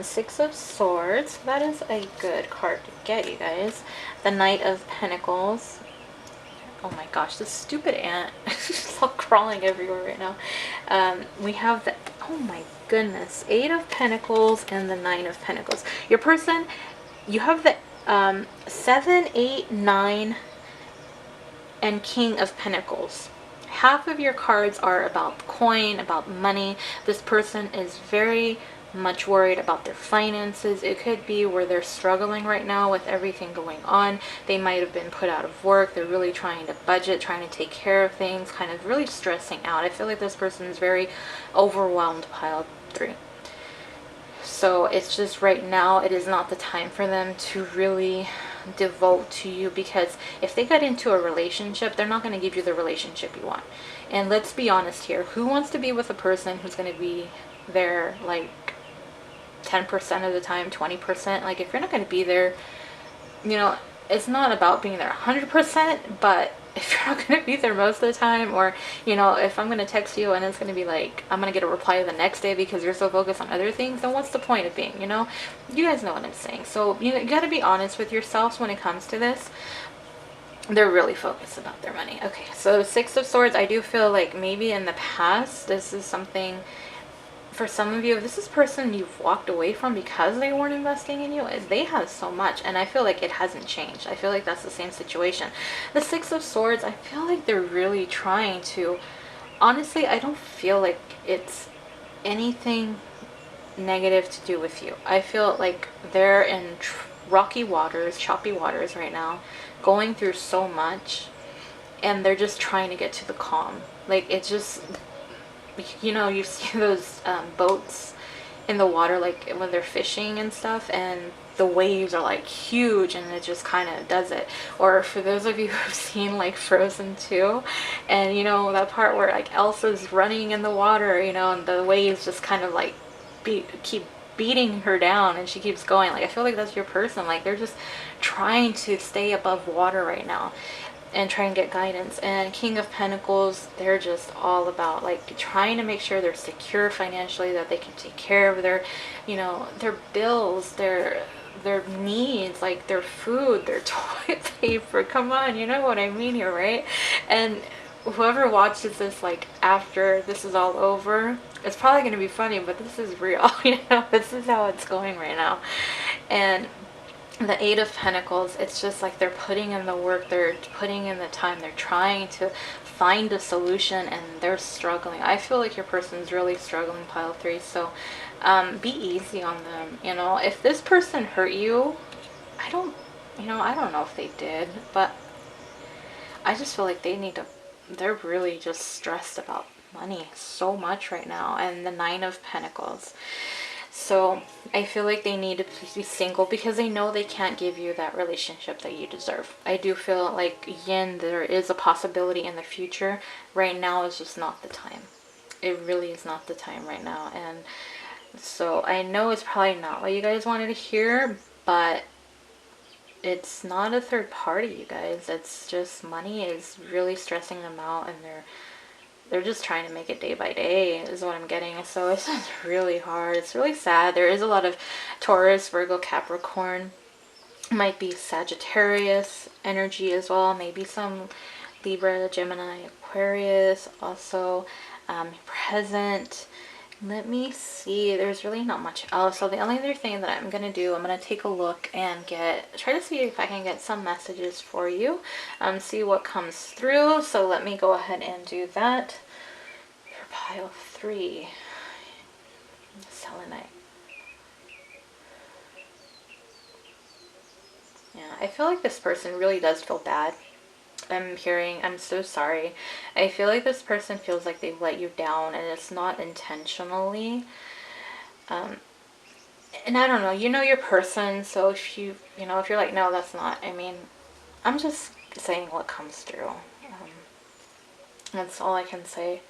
Six of Swords, that is a good card to get, you guys. The Knight of Pentacles. Oh my gosh, this stupid ant is all crawling everywhere right now. We have the, oh my goodness, Eight of Pentacles and the Nine of Pentacles. Your person, you have the 7, 8, 9, and King of Pentacles. Half of your cards are about coin, about money. This person is very much worried about their finances. It could be where they're struggling right now with everything going on. They might have been put out of work. They're really trying to budget, trying to take care of things, kind of really stressing out. I feel like this person is very overwhelmed, pile 3. So it's just right now, it is not the time for them to really devote to you, because if they get into a relationship, they're not going to give you the relationship you want. And let's be honest here, who wants to be with a person who's going to be there like 10% of the time, 20%? Like if you're not going to be there, you know, it's not about being there 100%, but if you're not going to be there most of the time, or you know, if I'm going to text you and it's going to be like I'm going to get a reply the next day because you're so focused on other things, then what's the point of being, you know? You guys know what I'm saying. So you got to be honest with yourselves when it comes to this. They're really focused about their money. Okay, so Six of Swords, I do feel like maybe in the past this is something for some of you. If this is person you've walked away from because they weren't investing in you, they have so much, and I feel like it hasn't changed. I feel like that's the same situation. The Six of Swords, I feel like they're really trying to, honestly, I don't feel like it's anything negative to do with you. I feel like they're in rocky waters, choppy waters right now, going through so much, and they're just trying to get to the calm. Like it's just, you know, you see those boats in the water, like when they're fishing and stuff, and the waves are like huge and it just kind of does it. Or for those of you who've seen like Frozen 2, and you know that part where like Elsa's running in the water, you know, and the waves just kind of like keep beating her down and she keeps going. Like I feel like that's your person. Like they're just trying to stay above water right now and try and get guidance. And King of Pentacles, they're just all about like trying to make sure they're secure financially, that they can take care of their, you know, their bills, their needs, like their food, their toilet paper. Come on, you know what I mean here, right? And whoever watches this like after this is all over, it's probably going to be funny, but this is real. You know, this is how it's going right now. And the Eight of Pentacles, it's just like they're putting in the work, they're putting in the time, they're trying to find a solution, and they're struggling. I feel like your person's really struggling, pile 3. So be easy on them. You know, if this person hurt you, I don't, I don't know if they did, but I just feel like they're really just stressed about money so much right now. And the Nine of Pentacles. So I feel like they need to be single because they know they can't give you that relationship that you deserve. I do feel like, yin, there is a possibility in the future. Right now is just not the time. It really is not the time right now. And so I know it's probably not what you guys wanted to hear, but it's not a third party, you guys. It's just money is really stressing them out, and they're just trying to make it day by day is what I'm getting. So it's just really hard. It's really sad. There is a lot of Taurus, Virgo, Capricorn. Might be Sagittarius energy as well. Maybe some Libra, Gemini, Aquarius also present. Let me see. There's really not much else. So the only other thing that I'm going to do, I'm going to take a look and try to see if I can get some messages for you. See what comes through. So let me go ahead and do that. For pile 3, Selenite. Yeah, I feel like this person really does feel bad. I'm so sorry. I feel like this person feels like they've let you down, and it's not intentionally. And I don't know, you know your person, so if if you're like, no, that's not, I mean, I'm just saying what comes through. That's all I can say.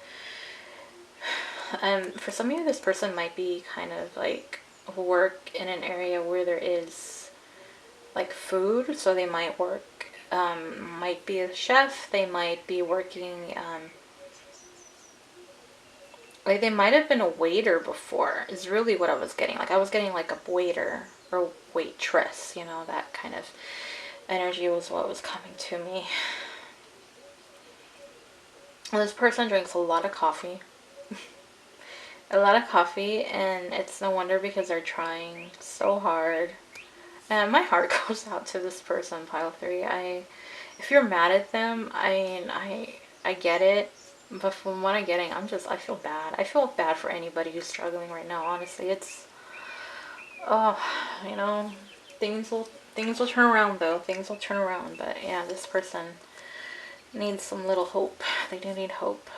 For some of you, this person might be kind of like work in an area where there is like food, so they might work, might be a chef, they might be working, like they might have been a waiter before, is really what I was getting. Like I was getting like a waiter or waitress, that kind of energy was what was coming to me. Well, this person drinks a lot of coffee. A lot of coffee, and it's no wonder because they're trying so hard. And my heart goes out to this person, pile 3. If you're mad at them, I get it. But from what I'm getting, I feel bad. I feel bad for anybody who's struggling right now. Honestly, it's, oh, things will turn around though. Things will turn around. But yeah, this person needs some little hope. They do need hope.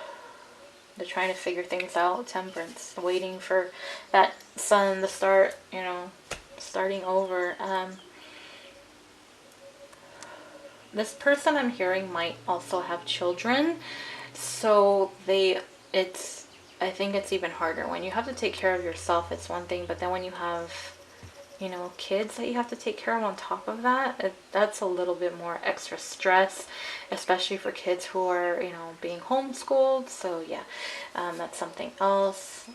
They're trying to figure things out. Temperance, waiting for that sun to start, starting over. This person I'm hearing might also have children. So I think it's even harder. When you have to take care of yourself, it's one thing, but then when you have, kids that you have to take care of on top of that, that's a little bit more extra stress, especially for kids who are, being homeschooled. So yeah, that's something else.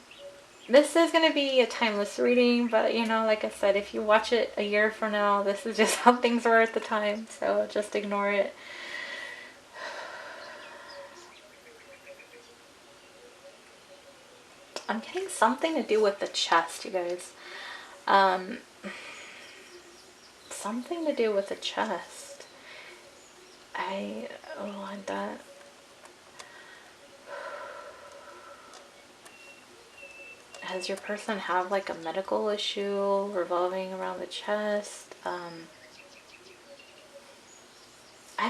This is going to be a timeless reading, but like I said, if you watch it a year from now, this is just how things were at the time. So just ignore it. I'm getting something to do with the chest, you guys. Something to do with the chest. I want that. Does your person have like a medical issue revolving around the chest? I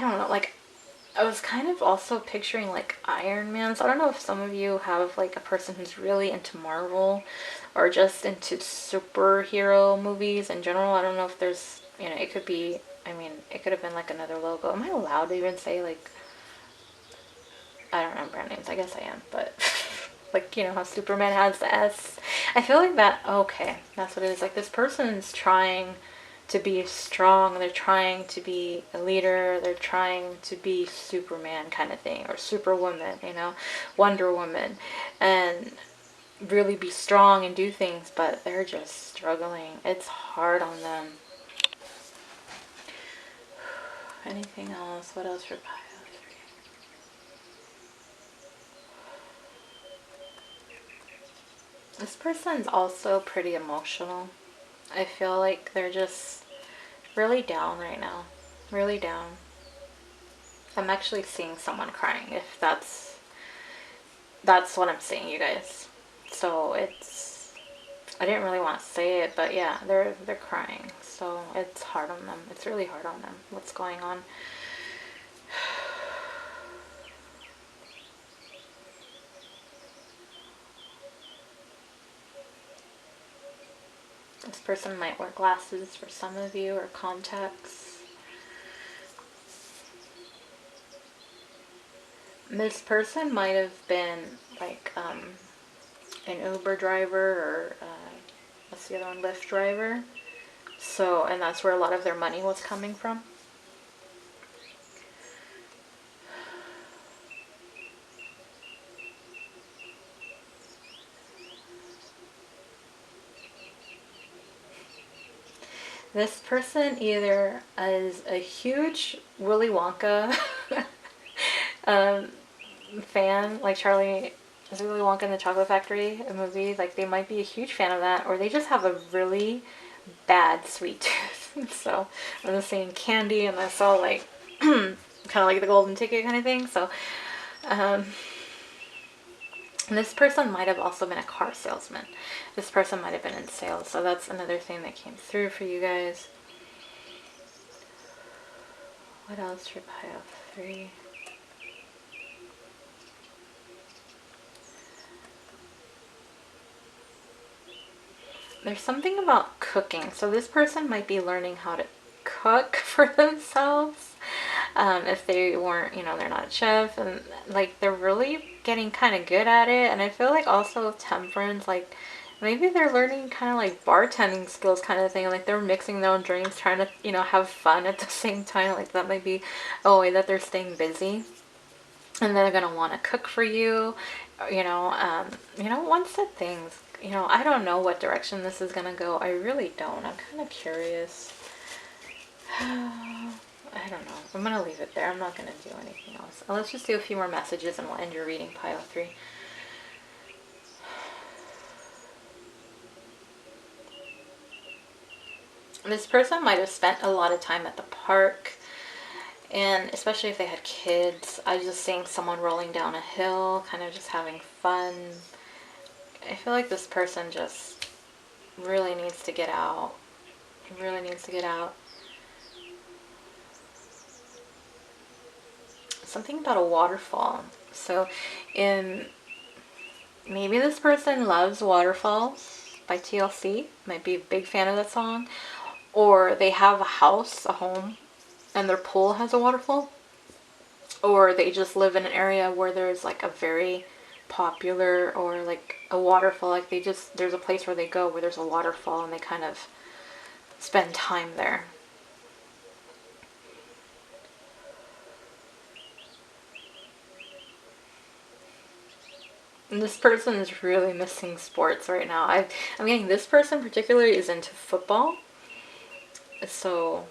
don't know, like I was kind of also picturing like Iron Man. So I don't know if some of you have like a person who's really into Marvel or just into superhero movies in general. I don't know if there's, it could be, I mean, it could have been like another logo. Am I allowed to even say like, I don't know brand names. I guess I am, but like, how Superman has the S. I feel like that, okay, that's what it is. Like this person's trying to be strong, they're trying to be a leader, they're trying to be Superman kind of thing, or Superwoman, Wonder Woman, and really be strong and do things, but they're just struggling. It's hard on them. Anything else? What else for pile 3? This person's also pretty emotional. I feel like they're just really down right now. Really down. I'm actually seeing someone crying, if that's what I'm seeing, you guys. So I didn't really want to say it, but yeah, they're crying. So it's hard on them. It's really hard on them. What's going on? This person might wear glasses for some of you, or contacts. This person might have been like an Uber driver, or what's the other one, Lyft driver. So, and that's where a lot of their money was coming from. This person either is a huge Willy Wonka fan, like Charlie, is Willy Wonka in the Chocolate Factory, a movie, like they might be a huge fan of that, or they just have a really bad sweet tooth. So I'm just saying candy, and I saw like kind of like the golden ticket kind of thing. So this person might have also been a car salesman. This person might have been in sales. So that's another thing that came through for you guys. What else for pile 3? There's something about cooking. So this person might be learning how to cook for themselves. If they weren't, you know, they're not a chef, and like they're really getting kind of good at it. And I feel like also temperance, like maybe they're learning kind of like bartending skills kind of thing. Like they're mixing their own drinks, trying to, you know, have fun at the same time. Like that might be a way that they're staying busy. And they're gonna want to cook for you, you know, one set things. You know, I don't know what direction this is gonna go. I really don't. I'm kind of curious. I don't know. I'm gonna leave it there. I'm not gonna do anything else. Let's just do a few more messages and we'll end your reading, pile 3. This person might have spent a lot of time at the park, and especially if they had kids. I was just seeing someone rolling down a hill, kind of just having fun. I feel like this person just really needs to get out. He really needs to get out. Something about a waterfall. So maybe this person loves Waterfalls by TLC. Might be a big fan of that song. Or they have a house, a home, and their pool has a waterfall. Or they just live in an area where there's like a very popular, or like a waterfall. Like there's a place where they go where there's a waterfall, and they kind of spend time there. And this person is really missing sports right now. I'm getting this person particularly is into football. So,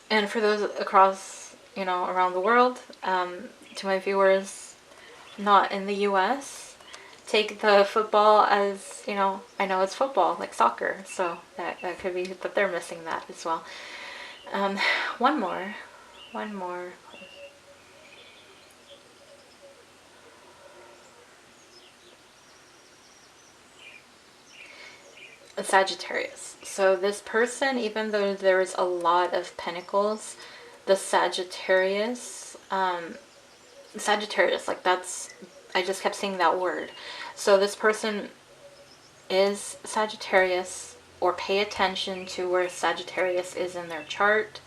and for those across, you know, around the world, to my viewers not in the US, take the football as, you know, I know it's football, like soccer. So that could be that they're missing that as well. One more. Sagittarius. So this person, even though there is a lot of pentacles, the Sagittarius, like that's, I just kept saying that word. So this person is Sagittarius, or pay attention to where Sagittarius is in their chart.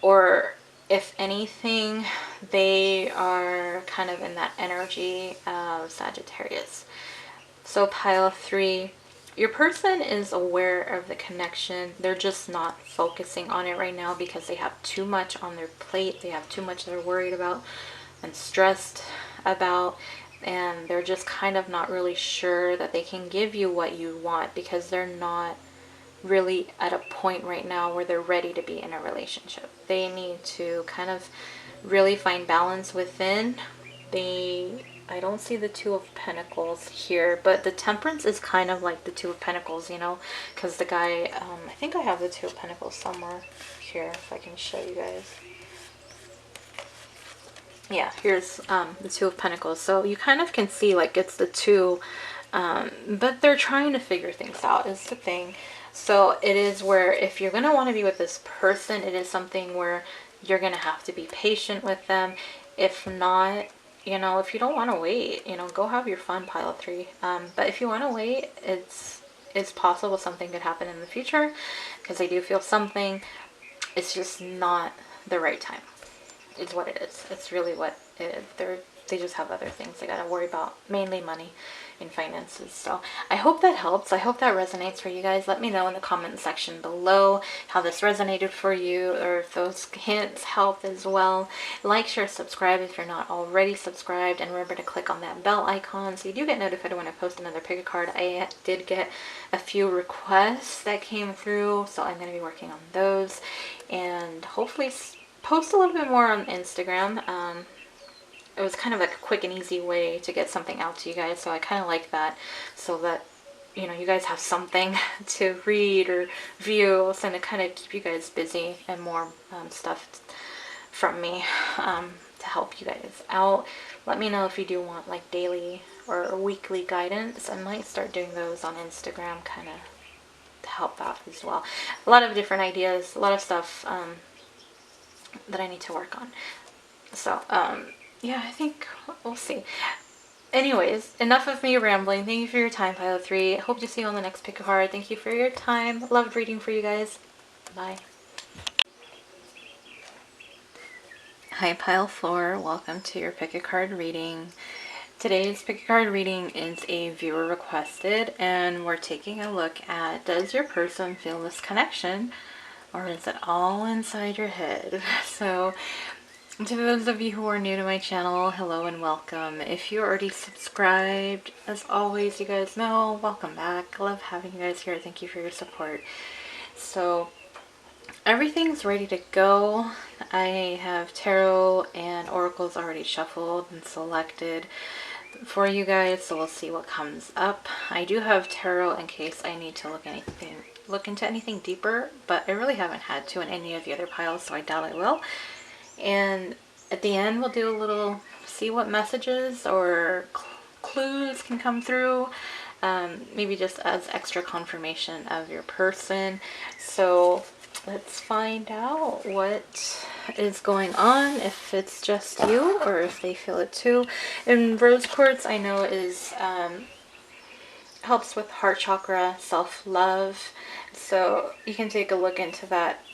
Or if anything, they are kind of in that energy of Sagittarius. So pile 3, your person is aware of the connection. They're just not focusing on it right now because they have too much on their plate. They have too much they're worried about and stressed about. And they're just kind of not really sure that they can give you what you want, because they're not really at a point right now where they're ready to be in a relationship. They need to kind of really find balance within. I don't see the Two of Pentacles here, but the Temperance is kind of like the Two of Pentacles, you know, because the guy, I think I have the Two of Pentacles somewhere here, if I can show you guys. Yeah, here's the Two of Pentacles. So you kind of can see like it's the two But they're trying to figure things out is the thing. So it is where if you're going to want to be with this person, it is something where you're going to have to be patient with them. If not, you know, if you don't want to wait, you know, go have your fun, pile 3. But if you want to wait, it's possible something could happen in the future, because I do feel something. It's just not the right time. It's what it is. It's really what it is. They just have other things they gotta worry about, mainly money and finances. So I hope that helps. I hope that resonates for you guys. Let me know in the comment section below how this resonated for you, or if those hints helped as well. Like, share, subscribe if you're not already subscribed, and remember to click on that bell icon so you do get notified when I post another pick a card. I did get a few requests that came through, so I'm going to be working on those, and hopefully post a little bit more on Instagram. It was kind of like a quick and easy way to get something out to you guys, so I kind of like that, so that, you know, you guys have something to read or view, so to kind of keep you guys busy, and more stuff from me to help you guys out. Let me know if you do want like daily or weekly guidance. I might start doing those on Instagram, kind of to help out as well. A lot of different ideas, a lot of stuff that I need to work on. So yeah, I think we'll see. Anyways, enough of me rambling. Thank you for your time, Pile 3. Hope to see you on the next pick a card. Thank you for your time. Loved reading for you guys. Bye. Hi, Pile 4. Welcome to your pick a card reading. Today's pick a card reading is a viewer requested, and we're taking a look at, does your person feel this connection, or is it all inside your head? So to those of you who are new to my channel, hello and welcome. If you're already subscribed, as always, you guys know, welcome back. I love having you guys here. Thank you for your support. So everything's ready to go. I have tarot and oracles already shuffled and selected for you guys, so we'll see what comes up. I do have tarot in case I need to look into anything deeper, but I really haven't had to in any of the other piles, so I doubt I will. And at the end, we'll do a little, see what messages or clues can come through, maybe just as extra confirmation of your person. So let's find out what is going on, if it's just you or if they feel it too. And rose quartz, I know, is helps with heart chakra, self-love, so you can take a look into that,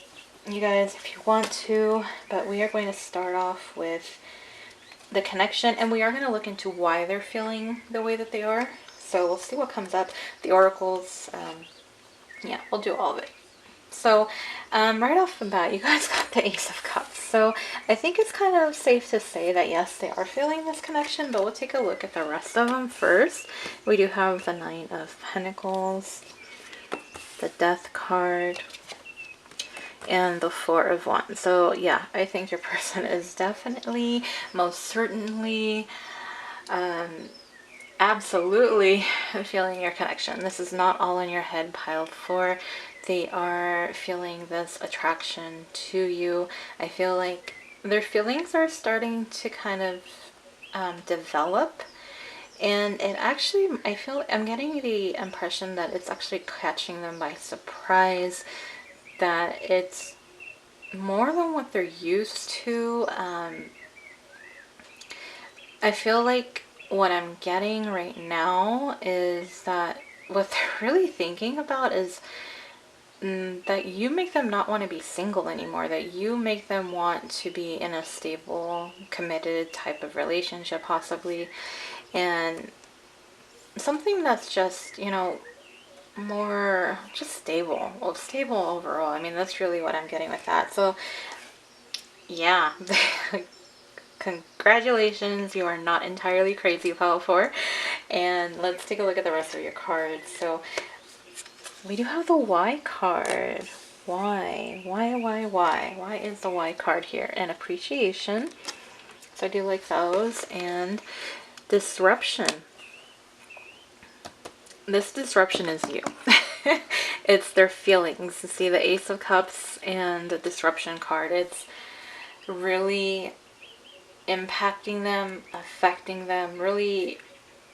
you guys, if you want to. But we are going to start off with the connection, and we are going to look into why they're feeling the way that they are. So we'll see what comes up. The oracles, yeah, we'll do all of it. So right off the bat, you guys got the Ace of Cups. So I think it's kind of safe to say that yes, they are feeling this connection, but we'll take a look at the rest of them first. We do have the Nine of Pentacles, the Death card, and the Four of Wands. So yeah, I think your person is definitely, most certainly, absolutely feeling your connection. This is not all in your head, Pile 4. They are feeling this attraction to you. I feel like their feelings are starting to kind of develop. And it actually, I'm getting the impression that it's actually catching them by surprise, that it's more than what they're used to. I feel like what I'm getting right now is that what they're really thinking about is that you make them not want to be single anymore, that you make them want to be in a stable, committed type of relationship possibly, and something that's just, you know, more just stable. Well, stable overall. I mean, that's really what I'm getting with that. So yeah, congratulations, you are not entirely crazy, Pile 4. And let's take a look at the rest of your cards. So we do have the Y card. Why? Why is the Y card here? And appreciation. So I do like those. And disruption. This disruption is you. It's their feelings. You see the Ace of Cups and the disruption card. It's really impacting them, affecting them, really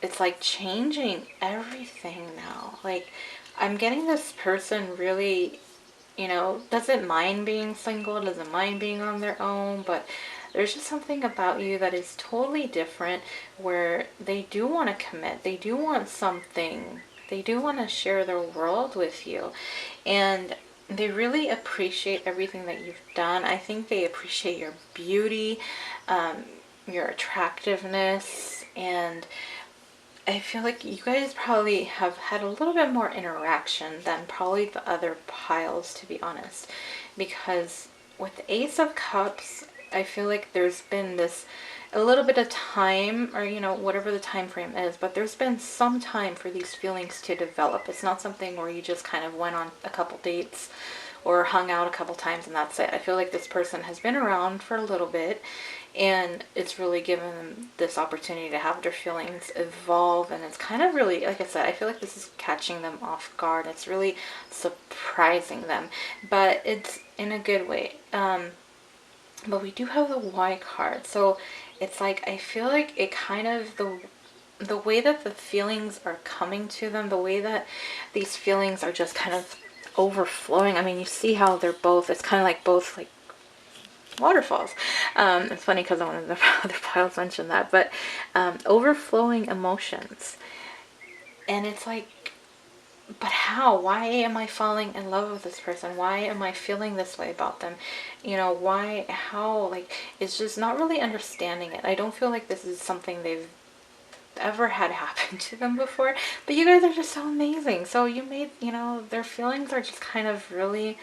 it's like changing everything now. Like, I'm getting this person really, you know, doesn't mind being single, doesn't mind being on their own, but there's just something about you that is totally different, where they do want to commit, they do want something, they do want to share their world with you, and they really appreciate everything that you've done. I think they appreciate your beauty, your attractiveness, and I feel like you guys probably have had a little bit more interaction than probably the other piles, to be honest. Because with the Ace of Cups, I feel like there's been this a little bit of time, or you know, whatever the time frame is, but there's been some time for these feelings to develop. It's not something where you just kind of went on a couple dates or hung out a couple times and that's it. I feel like this person has been around for a little bit, and it's really given them this opportunity to have their feelings evolve, and it's kind of really, like I said, I feel like this is catching them off guard. It's really surprising them, but it's in a good way. But we do have the Y card, so it's like, I feel like it kind of, the way that the feelings are coming to them, the way that these feelings are just kind of overflowing. I mean, you see how they're both, it's kind of like both like waterfalls. It's funny because one of the other piles mentioned that, but overflowing emotions. And it's like, but how? Why am I falling in love with this person? Why am I feeling this way about them? You know, why, how? Like, it's just not really understanding it. I don't feel like this is something they've ever had happen to them before, but you guys are just so amazing. So you made, you know, their feelings are just kind of really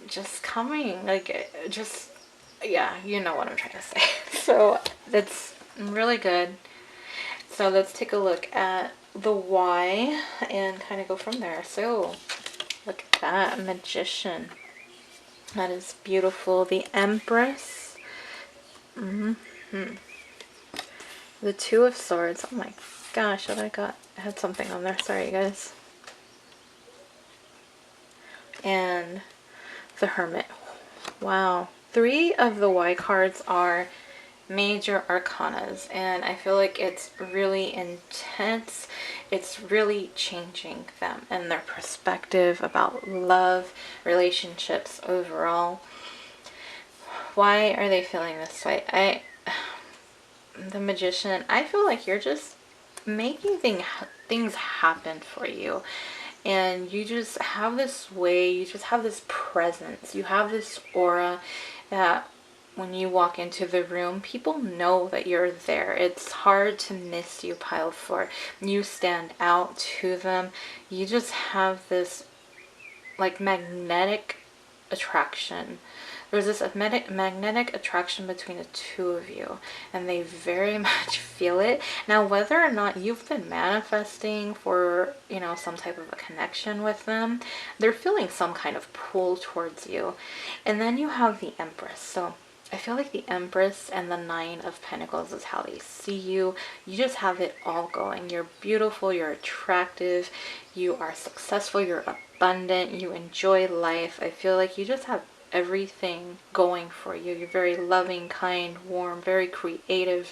just coming, like, just, yeah, you know what I'm trying to say. So that's really good. So let's take a look at the Y and kind of go from there. So look at that, Magician. That is beautiful. The Empress. The Two of Swords. Oh my gosh, I had something on there. Sorry, you guys. And the Hermit. Wow. 3 of the Y cards are major arcanas, and I feel like it's really intense. It's really changing them and their perspective about love, relationships overall. Why are they feeling this way? The Magician, I feel like you're just making things happen for you, and you just have this way, you just have this presence, you have this aura that when you walk into the room, people know that you're there. It's hard to miss you, pile 4. You stand out to them. You just have this like magnetic attraction. There's this magnetic attraction between the two of you, and they very much feel it. Now, whether or not you've been manifesting for, you know, some type of a connection with them, they're feeling some kind of pull towards you. And then you have the Empress. So I feel like the Empress and the 9 of Pentacles is how they see you. You just have it all going. You're beautiful, you're attractive, you are successful, you're abundant, you enjoy life. I feel like you just have everything going for you. You're very loving, kind, warm, very creative.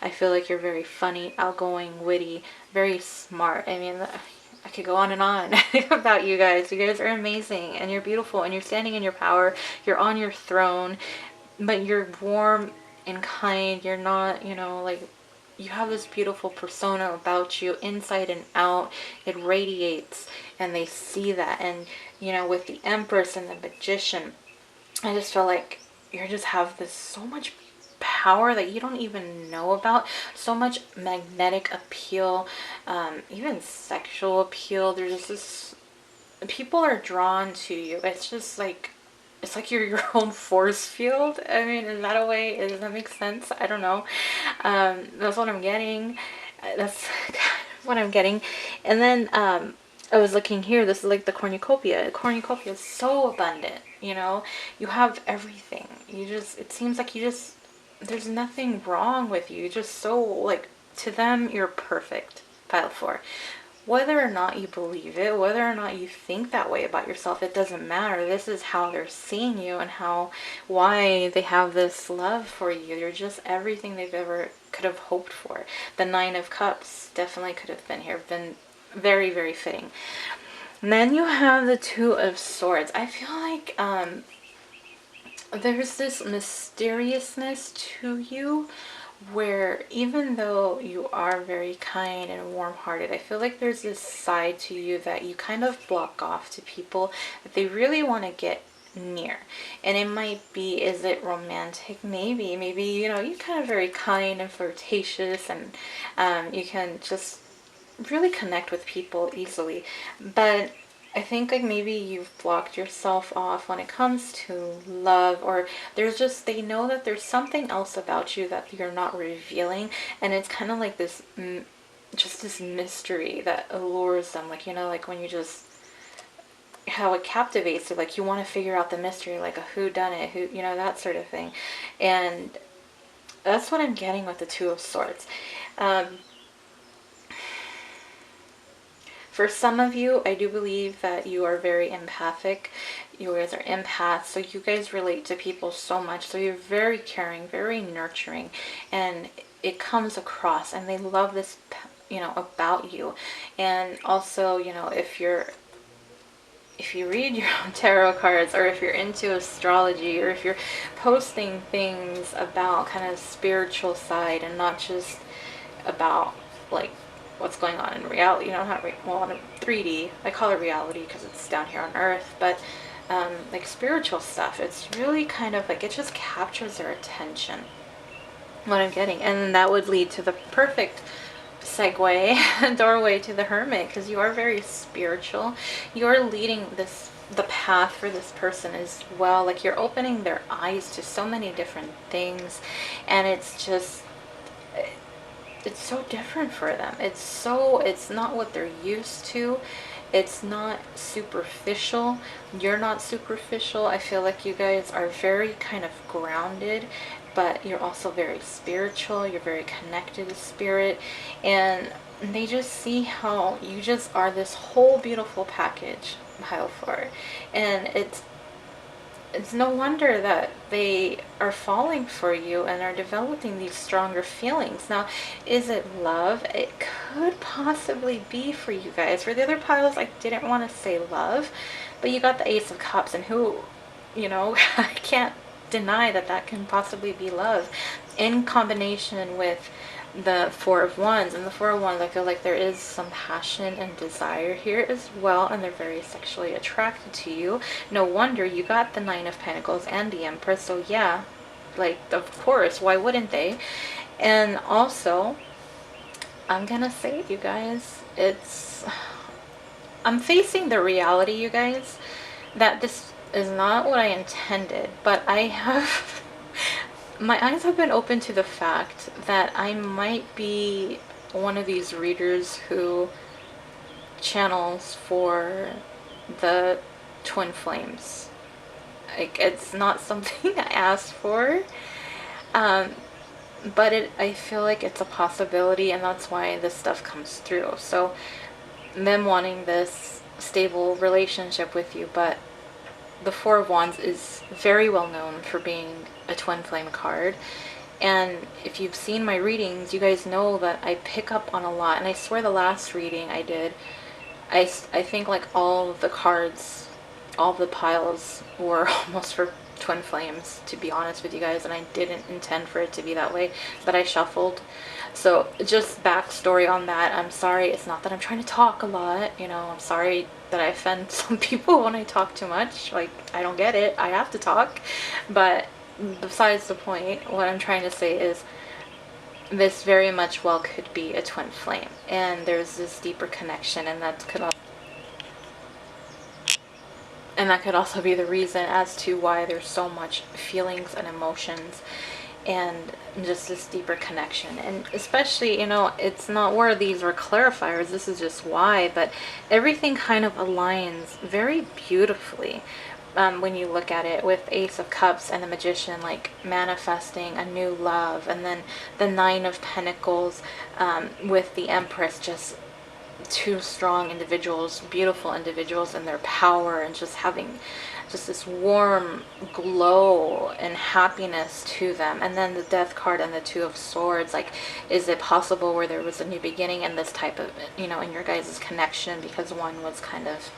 I feel like you're very funny, outgoing, witty, very smart. I mean, I could go on and on about you guys. You guys are amazing, and you're beautiful, and you're standing in your power. You're on your throne, but you're warm and kind. You're not, you know, like, you have this beautiful persona about you, inside and out. It radiates, and they see that. And, you know, with the Empress and the Magician, I just feel like you just have this so much power that you don't even know about. So much magnetic appeal, even sexual appeal. There's just this, people are drawn to you. It's just like, it's like you're your own force field. I mean, is that a way? Does that make sense? I don't know. That's what I'm getting. That's what I'm getting. And then I was looking here. This is like the cornucopia. The cornucopia is so abundant. You know, you have everything. You just, it seems like you just, there's nothing wrong with you. You're just so, like, to them, you're perfect. Pile 4. Whether or not you believe it, whether or not you think that way about yourself, it doesn't matter. This is how they're seeing you, and why they have this love for you. You're just everything they've ever could have hoped for. The Nine of Cups definitely could have been here, been very, very fitting. And then you have the Two of Swords. I feel like there's this mysteriousness to you where even though you are very kind and warm-hearted, I feel like there's this side to you that you kind of block off to people that they really want to get near. And it might be, is it romantic? Maybe, you know, you're kind of very kind and flirtatious, and you can just really connect with people easily. But I think like maybe you've blocked yourself off when it comes to love, or there's just, they know that there's something else about you that you're not revealing, and it's kind of like this just this mystery that allures them, like, you know, like when you just, how it captivates you, like you want to figure out the mystery, like a who done it, who, you know, that sort of thing. And that's what I'm getting with the Two of Swords. For some of you, I do believe that you are very empathic. You guys are empaths, so you guys relate to people so much. So you're very caring, very nurturing, and it comes across, and they love this, you know, about you. And also, you know, if you read your own tarot cards, or if you're into astrology, or if you're posting things about kind of spiritual side and not just about like what's going on in reality, you know, not well, in 3D, I call it reality because it's down here on Earth, but like spiritual stuff, it's really kind of like, it just captures their attention, what I'm getting. And that would lead to the perfect segue doorway to the Hermit, because you are very spiritual. You're leading the path for this person as well, like you're opening their eyes to so many different things, and it's just, it's so different for them. It's not what they're used to. It's not superficial. You're not superficial. I feel like you guys are very kind of grounded, but you're also very spiritual. You're very connected to spirit, and they just see how you just are this whole beautiful package, pile four. And it's no wonder that they are falling for you and are developing these stronger feelings. Now, is it love? It could possibly be for you guys. For the other piles, I didn't want to say love, but you got the Ace of Cups, and who, you know, I can't deny that that can possibly be love in combination with the Four of Wands. And the Four of Wands, I feel like there is some passion and desire here as well, and they're very sexually attracted to you. No wonder you got the Nine of Pentacles and the Empress, so yeah, like, of course, why wouldn't they? And also, I'm gonna say it, you guys, I'm facing the reality, you guys, that this is not what I intended, but I have my eyes have been open to the fact that I might be one of these readers who channels for the twin flames. Like, it's not something I asked for, but I feel like it's a possibility, and that's why this stuff comes through. So them wanting this stable relationship with you, but the Four of Wands is very well known for being a twin flame card. And if you've seen my readings, you guys know that I pick up on a lot. And I swear the last reading I did, I think like all of the cards, all of the piles were almost for twin flames, to be honest with you guys. And I didn't intend for it to be that way, but I shuffled. So just backstory on that. I'm sorry. It's not that I'm trying to talk a lot, you know. I'm sorry that I offend some people when I talk too much. Like, I don't get it. I have to talk. But besides the point, what I'm trying to say is this very much well could be a twin flame, and there's this deeper connection, and that could also be the reason as to why there's so much feelings and emotions and just this deeper connection. And especially, you know, it's not where these are clarifiers, this is just why, but everything kind of aligns very beautifully when you look at it, with Ace of Cups and the Magician, like manifesting a new love, and then the Nine of Pentacles with the Empress, just two strong individuals, beautiful individuals in their power, and just having just this warm glow and happiness to them. And then the Death card and the Two of Swords, like, is it possible where there was a new beginning in this type of, you know, in your guys' connection, because one was kind of,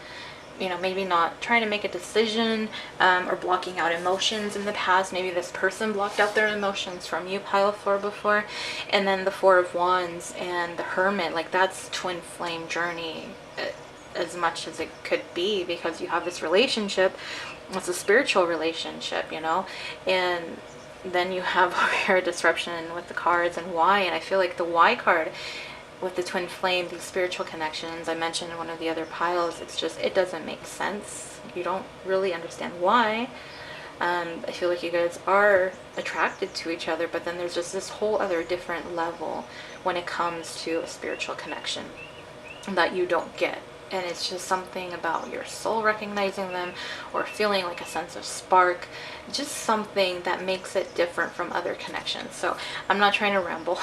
you know, maybe not trying to make a decision, or blocking out emotions in the past. Maybe this person blocked out their emotions from you, pile 4 before. And then the Four of Wands and the Hermit, like, that's twin flame journey as much as it could be, because you have this relationship. It's a spiritual relationship, you know. And then you have your disruption with the cards and why. And I feel like the why card with the twin flame, these spiritual connections, I mentioned in one of the other piles, it's just, it doesn't make sense. You don't really understand why. I feel like you guys are attracted to each other, but then there's just this whole other different level when it comes to a spiritual connection that you don't get. And it's just something about your soul recognizing them, or feeling like a sense of spark, just something that makes it different from other connections. So I'm not trying to ramble.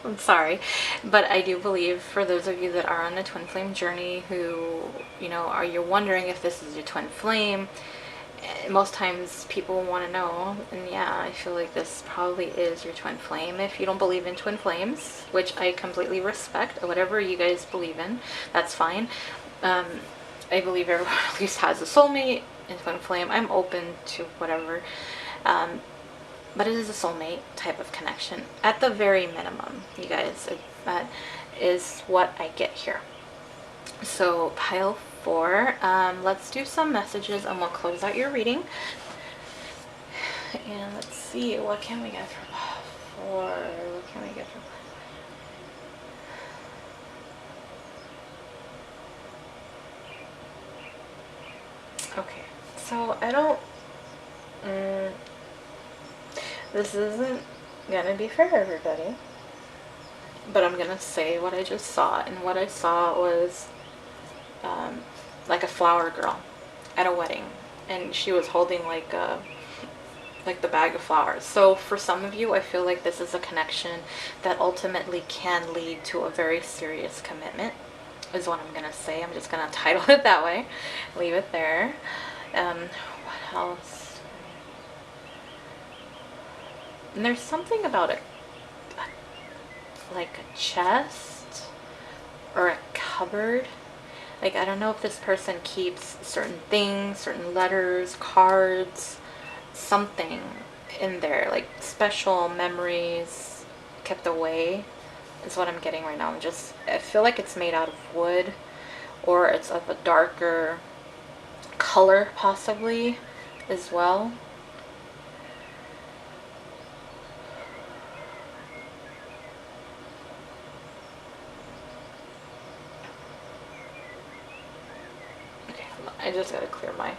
I'm sorry, but I do believe, for those of you that are on a twin flame journey, who, you know, are you wondering if this is your twin flame, most times people want to know. And yeah, I feel like this probably is your twin flame. If you don't believe in twin flames, which I completely respect, whatever you guys believe in, that's fine. I believe everyone at least has a soulmate in twin flame. I'm open to whatever. But it is a soulmate type of connection at the very minimum, you guys. That is what I get here. So pile 4, let's do some messages and we'll close out your reading. And let's see, what can we get for pile 4? What can we get for pile? Okay, so I don't this isn't gonna be for everybody, but I'm gonna say what I just saw. And what I saw was like a flower girl at a wedding, and she was holding like the bag of flowers. So for some of you, I feel like this is a connection that ultimately can lead to a very serious commitment, is what I'm gonna say. I'm just gonna title it that way, leave it there. What else? And there's something about like a chest or a cupboard. Like, I don't know if this person keeps certain things, certain letters, cards, something in there, like special memories kept away, is what I'm getting right now. I feel like it's made out of wood, or it's of a darker color possibly as well. I just gotta clear my...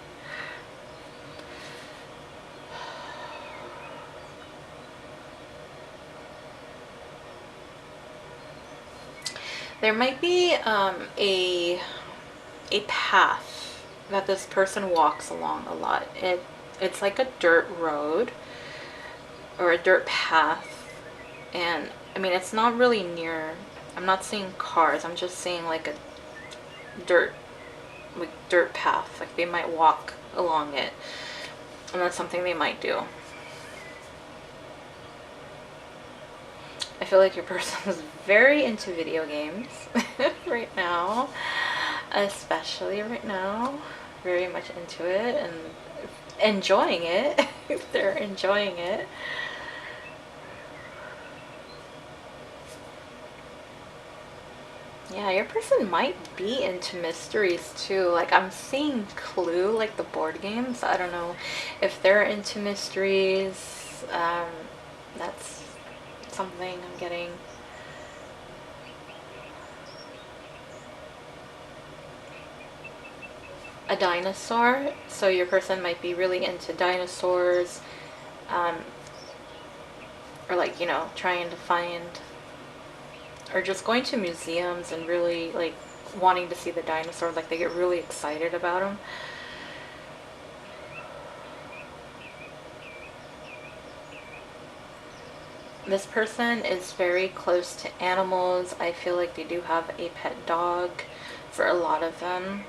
There might be a path that this person walks along a lot. It's like a dirt road or a dirt path, and I mean, it's not really near, I'm not seeing cars, I'm just seeing like a dirt path. Like, they might walk along it, and that's something they might do. I feel like your person is very into video games right now, especially right now, very much into it and enjoying it. They're enjoying it. Yeah, your person might be into mysteries too. Like, I'm seeing Clue, like the board games. I don't know if they're into mysteries. That's something I'm getting. A dinosaur. So your person might be really into dinosaurs. Or like, you know, trying to find, or just going to museums and really like wanting to see the dinosaurs. Like, they get really excited about them. This person is very close to animals. I feel like they do have a pet dog for a lot of them.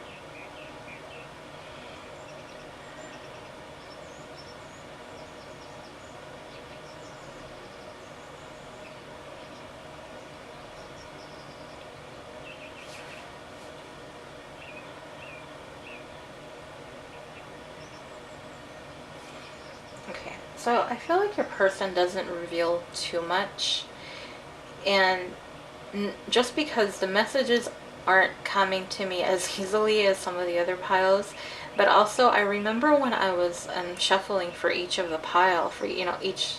Okay, so I feel like your person doesn't reveal too much, and just because the messages aren't coming to me as easily as some of the other piles, but also I remember when I was shuffling for each of the pile, for each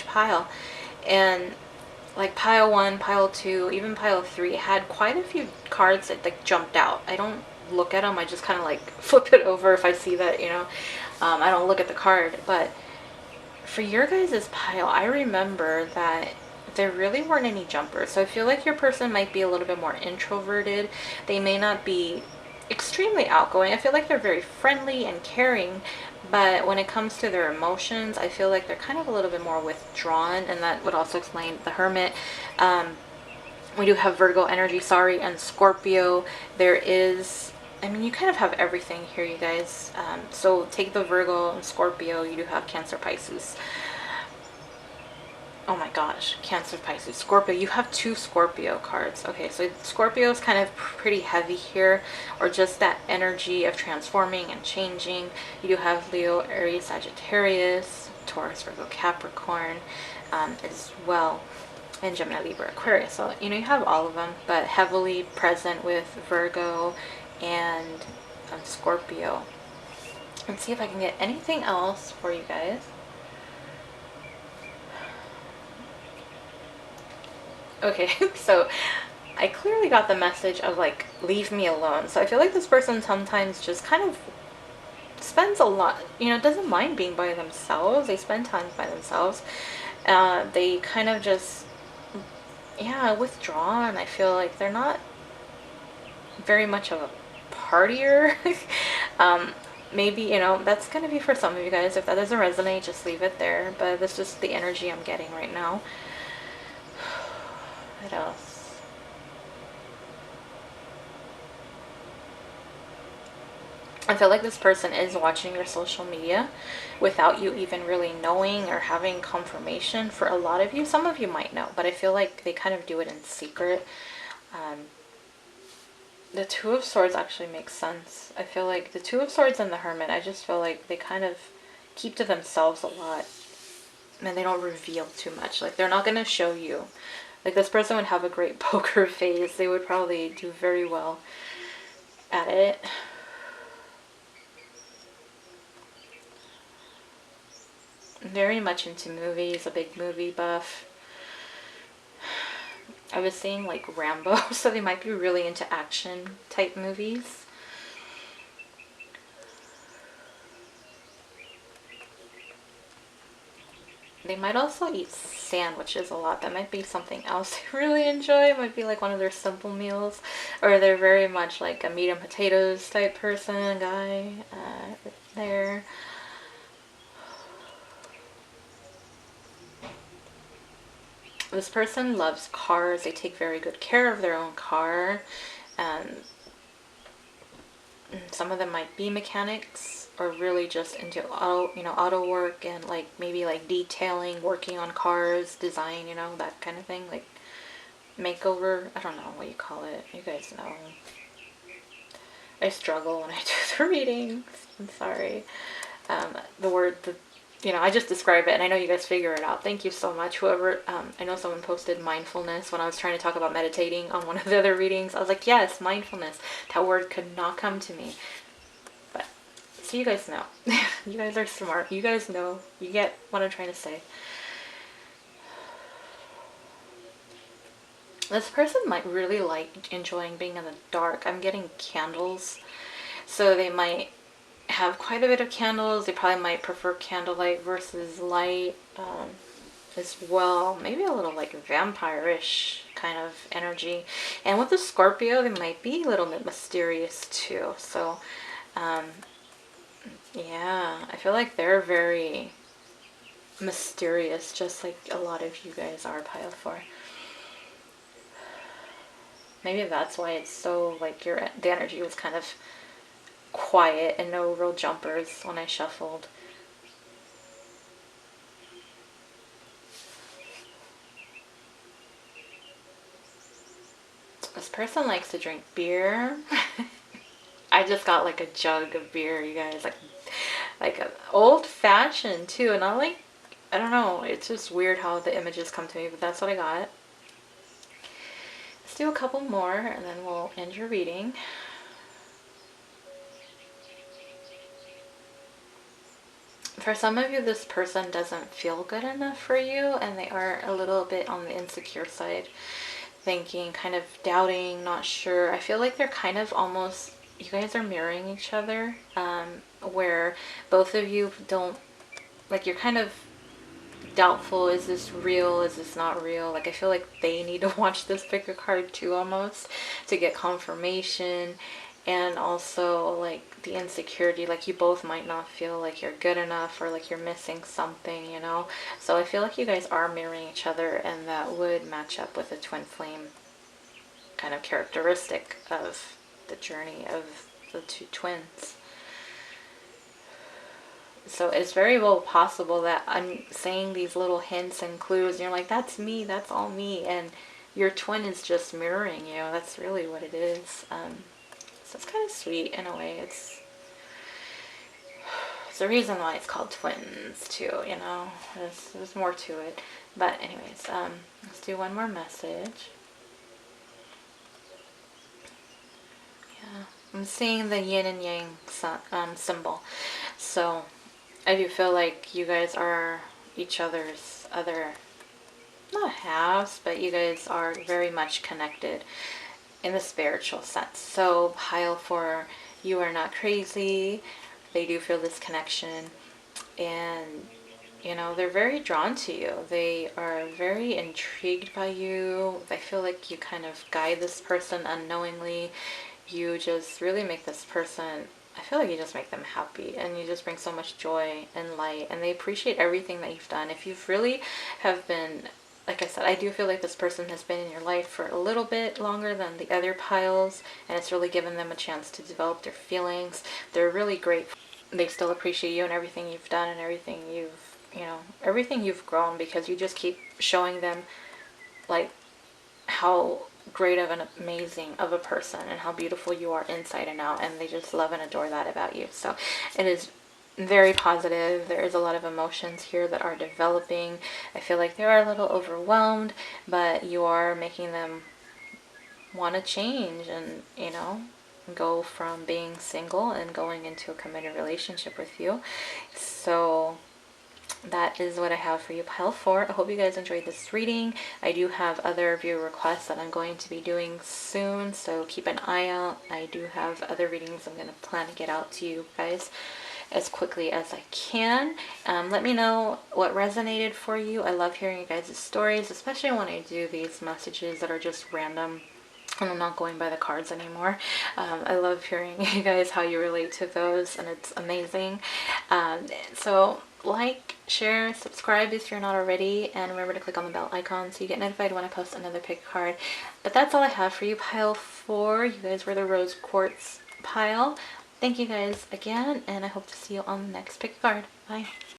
pile, and like pile one, pile two, even pile three had quite a few cards that like jumped out. I don't look at them, I just kind of like flip it over if I see that, I don't look at the card. But for your guys' pile, I remember that there really weren't any jumpers. So I feel like your person might be a little bit more introverted. They may not be extremely outgoing. I feel like they're very friendly and caring, but when it comes to their emotions, I feel like they're kind of a little bit more withdrawn, and that would also explain the Hermit. We do have Virgo energy, sorry, and Scorpio. There is, I mean, you kind of have everything here, you guys. So take the Virgo and Scorpio, you do have Cancer, Pisces. Oh my gosh, Cancer, Pisces, Scorpio. You have two Scorpio cards. Okay, so Scorpio is kind of pretty heavy here, or just that energy of transforming and changing. You do have Leo, Aries, Sagittarius, Taurus, Virgo, Capricorn as well, and Gemini, Libra, Aquarius. So, you have all of them, but heavily present with Virgo and Scorpio. Let's see if I can get anything else for you guys. Okay, so I clearly got the message of like, leave me alone. So I feel like this person sometimes just kind of spends a lot, doesn't mind being by themselves. They spend time by themselves. They kind of just, yeah, withdrawn. I feel like they're not very much of a partier. um, Maybe, that's going to be for some of you guys. If that doesn't resonate, just leave it there. But that's just the energy I'm getting right now. What else? I feel like this person is watching your social media without you even really knowing or having confirmation. For a lot of you, some of you might know, but I feel like they kind of do it in secret. The Two of Swords actually makes sense. I feel like the Two of Swords and the Hermit, I just feel like they kind of keep to themselves a lot. And they don't reveal too much. Like, they're not going to show you. Like, this person would have a great poker face. They would probably do very well at it. Very much into movies, a big movie buff. I was saying like Rambo, so they might be really into action type movies. They might also eat sandwiches a lot. That might be something else they really enjoy. It might be like one of their simple meals. Or they're very much like a meat and potatoes type person, guy there. This person loves cars. They take very good care of their own car. And some of them might be mechanics or really just into auto work and like maybe like detailing, working on cars, design, that kind of thing, like makeover. I don't know what you call it. You guys know. I struggle when I do the readings. I'm sorry. I just describe it and I know you guys figure it out. Thank you so much. Whoever, I know someone posted mindfulness when I was trying to talk about meditating on one of the other readings. I was like, yes, mindfulness. That word could not come to me. But, so you guys know. You guys are smart. You guys know. You get what I'm trying to say. This person might really like enjoying being in the dark. I'm getting candles. So they might have quite a bit of candles. They probably might prefer candlelight versus light as well. Maybe a little like vampire-ish kind of energy. And with the Scorpio, they might be a little bit mysterious too. So, yeah, I feel like they're very mysterious, just like a lot of you guys are, pile 4. Maybe that's why it's so, like, the energy was kind of quiet and no real jumpers when I shuffled. This person likes to drink beer. I just got like a jug of beer, you guys, like an old fashioned too, and I don't know, it's just weird how the images come to me, but that's what I got. Let's do a couple more and then we'll end your reading. For some of you, this person doesn't feel good enough for you, and they are a little bit on the insecure side, thinking, kind of doubting, not sure. I feel like they're kind of almost, you guys are mirroring each other, where both of you don't, like, you're kind of doubtful, is this real, is this not real? Like, I feel like they need to watch this pick a card too, almost, to get confirmation. And also, like, the insecurity, like, you both might not feel like you're good enough, or like you're missing something, you know? So I feel like you guys are mirroring each other, and that would match up with a twin flame kind of characteristic of the journey of the two twins. So it's very well possible that I'm saying these little hints and clues, and you're like, that's me, that's all me, and your twin is just mirroring you. That's really what it is. So it's kind of sweet in a way. It's the reason why it's called twins too, you know. There's more to it. But anyways, let's do one more message. Yeah, I'm seeing the yin and yang symbol. So I do feel like you guys are each other's other, not halves, but you guys are very much connected in the spiritual sense. So pile 4, you are not crazy. They do feel this connection, and you know, they're very drawn to you. They are very intrigued by you. I feel like you kind of guide this person unknowingly. You just really make this person, I feel like you just make them happy, and you just bring so much joy and light, and they appreciate everything that you've done. If you've really have been, like I said, I do feel like this person has been in your life for a little bit longer than the other piles, and it's really given them a chance to develop their feelings. They're really grateful. They still appreciate you and everything you've done and everything you've, you know, everything you've grown, because you just keep showing them, like, how great of an amazing of a person and how beautiful you are inside and out, and they just love and adore that about you. So it is very positive. There is a lot of emotions here that are developing. I feel like they are a little overwhelmed, but you are making them want to change and, you know, go from being single and going into a committed relationship with you. So that is what I have for you, pile 4. I hope you guys enjoyed this reading. I do have other viewer requests that I'm going to be doing soon, so keep an eye out. I do have other readings I'm going to plan to get out to you guys as quickly as I can. Let me know what resonated for you. I love hearing you guys' stories, especially when I do these messages that are just random and I'm not going by the cards anymore. I love hearing you guys, how you relate to those, and it's amazing. So like, share, subscribe if you're not already, and remember to click on the bell icon so you get notified when I post another pick card. But that's all I have for you, pile 4. You guys were the rose quartz pile. Thank you guys again, and I hope to see you on the next pick card. Bye.